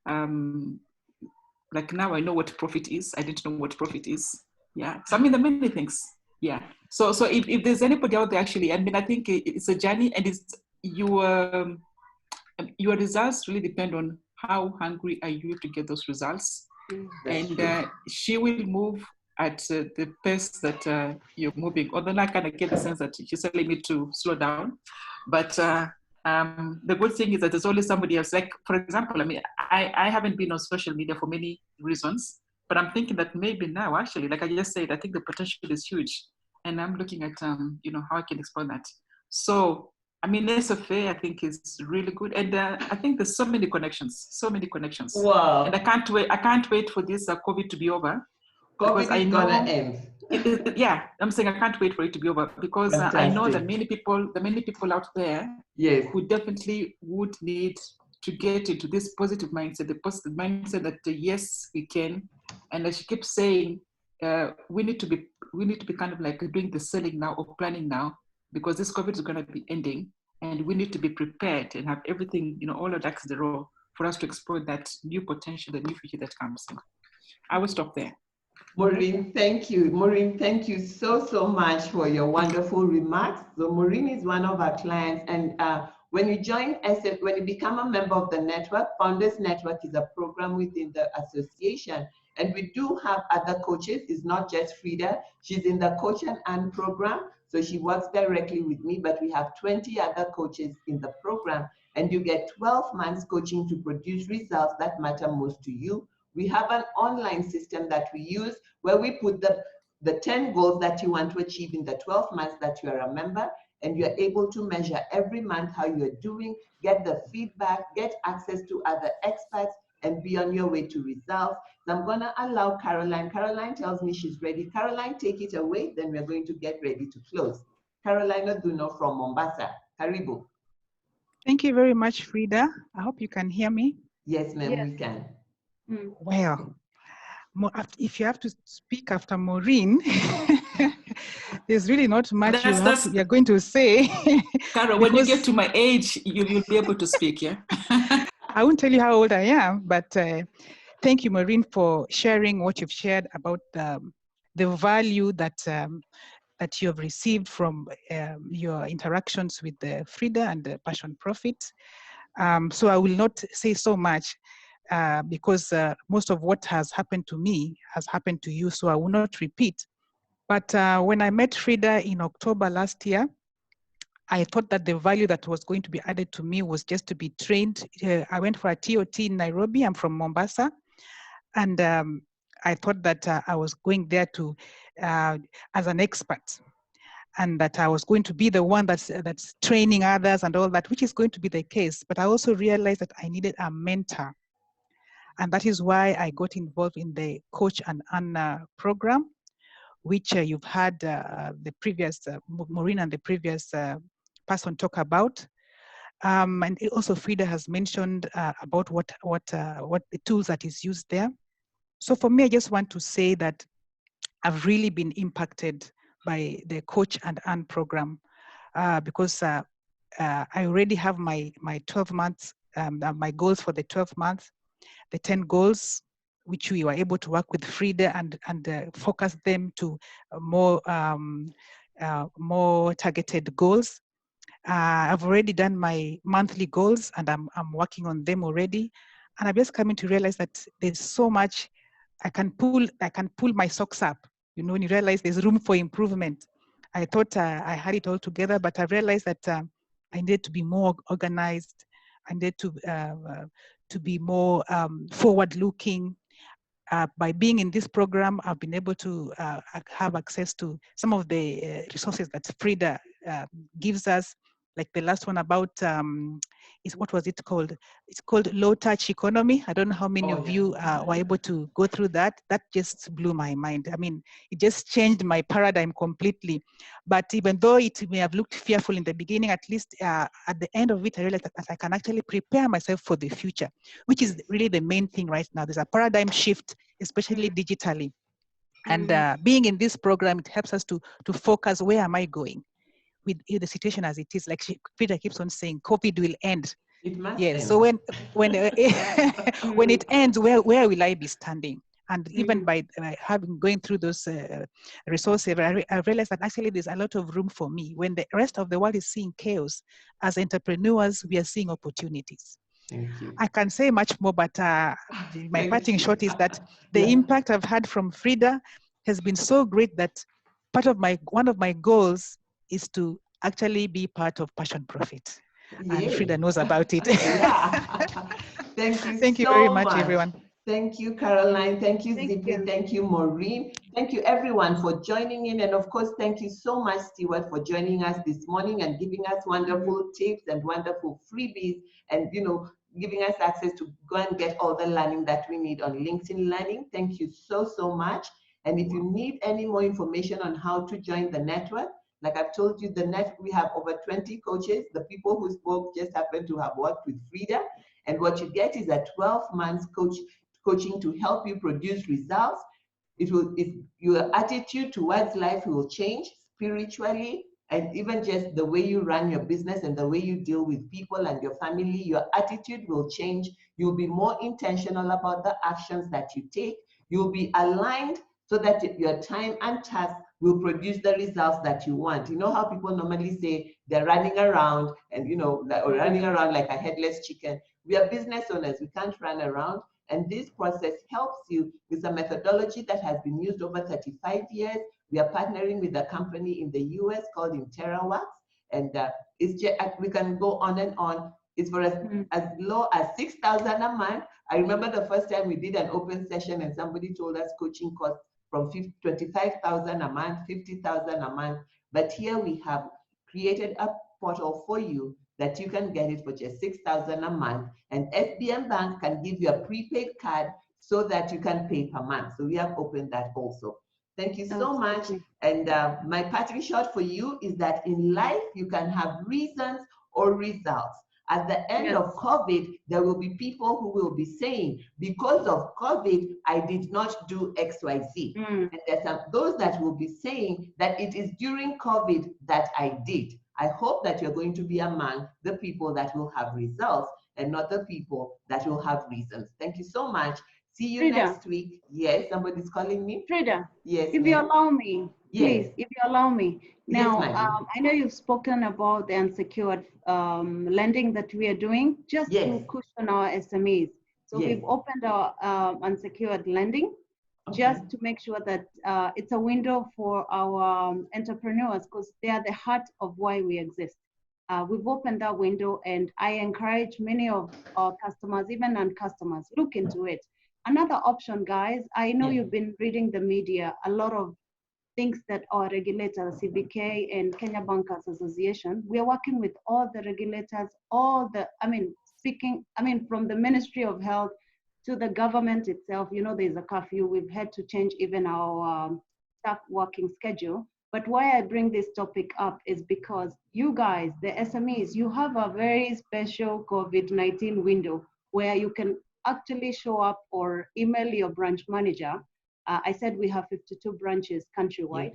like now I know what profit is. I didn't know what profit is. Yeah. So I mean, the many things. Yeah. So if there's anybody out there, actually, I mean, I think it's a journey, and it's your results really depend on how hungry are you to get those results. And she will move at the pace that you're moving. Although I kind of get the sense that she's telling me to slow down. But the good thing is that there's always somebody else. Like, for example, I mean, I haven't been on social media for many reasons, but I'm thinking that maybe now, actually, like I just said, I think the potential is huge. And I'm looking at, you know, how I can explore that. So, I mean, SFA, I think, is really good. And I think there's so many connections. Wow. And I can't wait for this COVID to be over. COVID is gonna end. Yeah, I'm saying I can't wait for it to be over because I know that many people out there who definitely would need to get into this positive mindset, the positive mindset that yes, we can. And as she keeps saying, we need to be kind of like doing the selling now or planning now, because this COVID is going to be ending, and we need to be prepared and have everything, you know, all our ducks in a row for us to explore that new potential, the new future that comes in. I will stop there. Maureen, thank you. Maureen, thank you so much for your wonderful remarks. So Maureen is one of our clients, and when you join when you become a member of the network, Founders Network is a program within the association, And we do have other coaches. It's not just Frida. She's in the Coach and Earn program, so she works directly with me, but we have 20 other coaches in the program, and you get 12 months coaching to produce results that matter most to you. We have an online system that we use where we put the 10 goals that you want to achieve in the 12 months that you are a member, and you're able to measure every month how you're doing, get the feedback, get access to other experts, and be on your way to results. So I'm gonna allow Caroline. Caroline tells me she's ready. Caroline, take it away, then we're going to get ready to close. Caroline Oduno from Mombasa. Karibu. Thank you very much, Frida. I hope you can hear me. Yes, ma'am, Yes. we can. Well, if you have to speak after Maureen, there's really not much you're going to say. Carol, when you get to my age, you'll be able to speak, yeah? I won't tell you how old I am, but thank you, Maureen, for sharing what you've shared about the value that that you have received from your interactions with Frida and the Passion Profit. So I will not say so much because most of what has happened to me has happened to you, so I will not repeat. But when I met Frida in October last year, I thought that the value that was going to be added to me was just to be trained. I went for a TOT in Nairobi. I'm from Mombasa. And I thought that I was going there to as an expert, and that I was going to be the one that's training others and all that, which is going to be the case. But I also realized that I needed a mentor. And that is why I got involved in the Coach and Earn program, which you've had the previous, Maureen and the previous person talk about. And also Frida has mentioned about what the tools that is used there. So for me, I just want to say that I've really been impacted by the Coach and Earn program because I already have my 12 months, my goals for the 12 months, the 10 goals, which we were able to work with Frida and focus them to more targeted goals. I've already done my monthly goals and I'm working on them already. And I'm just coming to realize that there's so much I can pull my socks up. You know, when you realize there's room for improvement. I thought I had it all together, but I realized that I needed to be more organized. I needed to be more forward-looking. By being in this program, I've been able to have access to some of the resources that Frida gives us, like the last one about, what was it called? It's called low touch economy. I don't know how many of you were able to go through that. That just blew my mind. I mean, it just changed my paradigm completely. But even though it may have looked fearful in the beginning, at least at the end of it, I realized that I can actually prepare myself for the future, which is really the main thing right now. There's a paradigm shift, especially digitally. And being in this program, it helps us to focus, where am I going? With the situation as it is, like Frida keeps on saying, COVID will end. It must yes. end. So when when it ends, where will I be standing? And even by going through those resources, I realized that actually there's a lot of room for me. When the rest of the world is seeing chaos, as entrepreneurs, we are seeing opportunities. Thank you. I can say much more, but my parting shot is that the impact I've had from Frida has been so great that one of my goals is to actually be part of Passion Profit. Yay. And Frida knows about it. Thank you so very much, everyone. Thank you, Caroline. Thank you, Zippy. Thank you, Maureen. Thank you, everyone, for joining in. And of course, thank you so much, Stewart, for joining us this morning and giving us wonderful tips and wonderful freebies and, you know, giving us access to go and get all the learning that we need on LinkedIn Learning. Thank you so, so much. And if you need any more information on how to join the network, like I've told you, we have over 20 coaches. The people who spoke just happen to have worked with Frida. And what you get is a 12 months coaching to help you produce results. Your attitude towards life will change spiritually, and even just the way you run your business and the way you deal with people and your family, your attitude will change. You'll be more intentional about the actions that you take. You'll be aligned so that your time and task will produce the results that you want. You know how people normally say they're running around and, you know, or running around like a headless chicken. We are business owners. We can't run around. And this process helps you with a methodology that has been used over 35 years. We are partnering with a company in the US called InterraWorks, and it's just, we can go on and on. It's for as low as 6,000 a month. I remember the first time we did an open session and somebody told us coaching costs from 25,000 a month, 50,000 a month. But here we have created a portal for you that you can get it for just 6,000 a month. And SBM Bank can give you a prepaid card so that you can pay per month. So we have opened that also. Thank you so much. And my parting shot for you is that in life, you can have reasons or results. At the end of COVID, there will be people who will be saying, because of COVID, I did not do X, Y, Z. And there's those that will be saying that it is during COVID that I did. I hope that you're going to be among the people that will have results and not the people that will have reasons. Thank you so much. See you next week. Yes, somebody's calling me. Frida, yes, if you allow me, please, yes, if you allow me. Now, yes, I know you've spoken about the unsecured lending that we are doing just to cushion our SMEs. So we've opened our unsecured lending just to make sure that it's a window for our entrepreneurs, because they are the heart of why we exist. We've opened that window, and I encourage many of our customers, even non-customers, look into it. Another option, guys, I know you've been reading the media, a lot of things that our regulators, CBK and Kenya Bankers Association, we are working with all the regulators, all the, from the Ministry of Health to the government itself. You know, there's a curfew. We've had to change even our staff working schedule. But why I bring this topic up is because you guys, the SMEs, you have a very special COVID-19 window where you can actually show up or email your branch manager. I said we have 52 branches countrywide.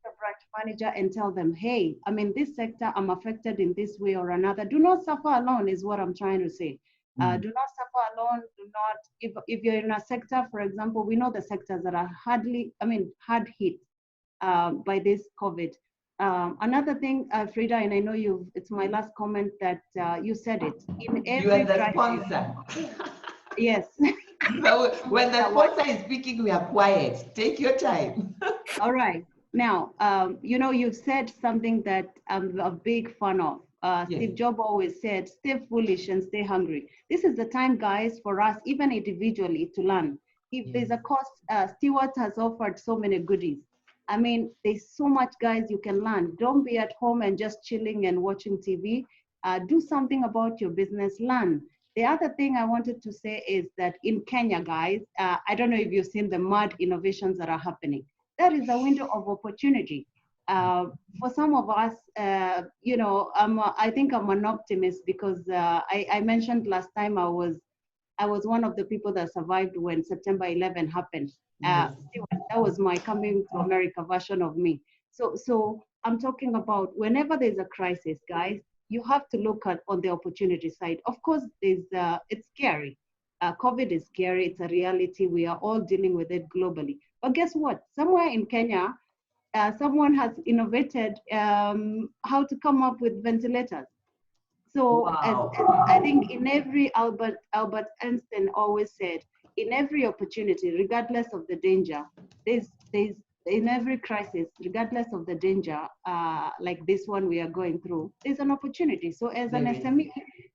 The branch manager and tell them, hey, I'm in this sector, I'm affected in this way or another. Do not suffer alone is what I'm trying to say. Do not suffer alone. Do not, if you're in a sector, for example, we know the sectors that are hard hit by this COVID. Another thing, Frida, and I know it's my last comment that you said it. In every you are the sponsor. Yes. So when the sponsor is speaking, we are quiet. Take your time. All right. Now, you know, you've said something that I'm a big fan of. Steve Jobs always said, stay foolish and stay hungry. This is the time, guys, for us, even individually, to learn. If there's a cost, Stewart has offered so many goodies. I mean, there's so much, guys, you can learn. Don't be at home and just chilling and watching TV. Do something about your business, learn. The other thing I wanted to say is that in Kenya, guys, I don't know if you've seen the mad innovations that are happening. That is a window of opportunity. For some of us, you know, I think I'm an optimist because I mentioned last time I was one of the people that survived when September 11 happened. That was my coming to America version of me. So I'm talking about whenever there's a crisis, guys, you have to look at on the opportunity side. Of course, it's scary. COVID is scary. It's a reality. We are all dealing with it globally. But guess what? Somewhere in Kenya, someone has innovated how to come up with ventilators. So as I think in every Albert Einstein always said, in every opportunity, regardless of the danger, there's in every crisis, regardless of the danger, like this one we are going through, there's an opportunity. So as an SME,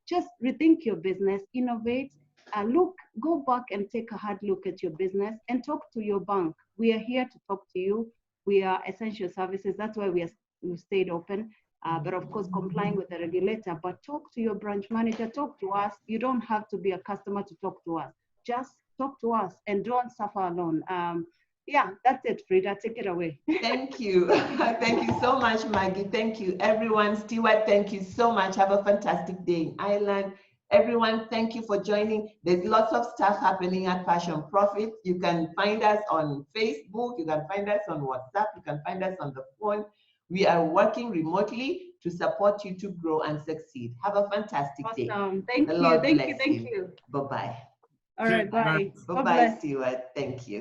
just rethink your business, innovate, go back and take a hard look at your business and talk to your bank. We are here to talk to you. We are essential services. That's why we stayed open. But of course, complying with the regulator, but talk to your branch manager, talk to us. You don't have to be a customer to talk to us. Just talk to us and don't suffer alone. Yeah, that's it, Frida. Take it away. Thank you. Thank you so much, Maggie. Thank you, everyone. Stewart, thank you so much. Have a fantastic day in Ireland. Everyone, thank you for joining. There's lots of stuff happening at Passion Profit. You can find us on Facebook. You can find us on WhatsApp. You can find us on the phone. We are working remotely to support you to grow and succeed. Have a fantastic day. Thank you. Thank you. Bye-bye. All right, bye. Bye-bye, Stewart. Thank you.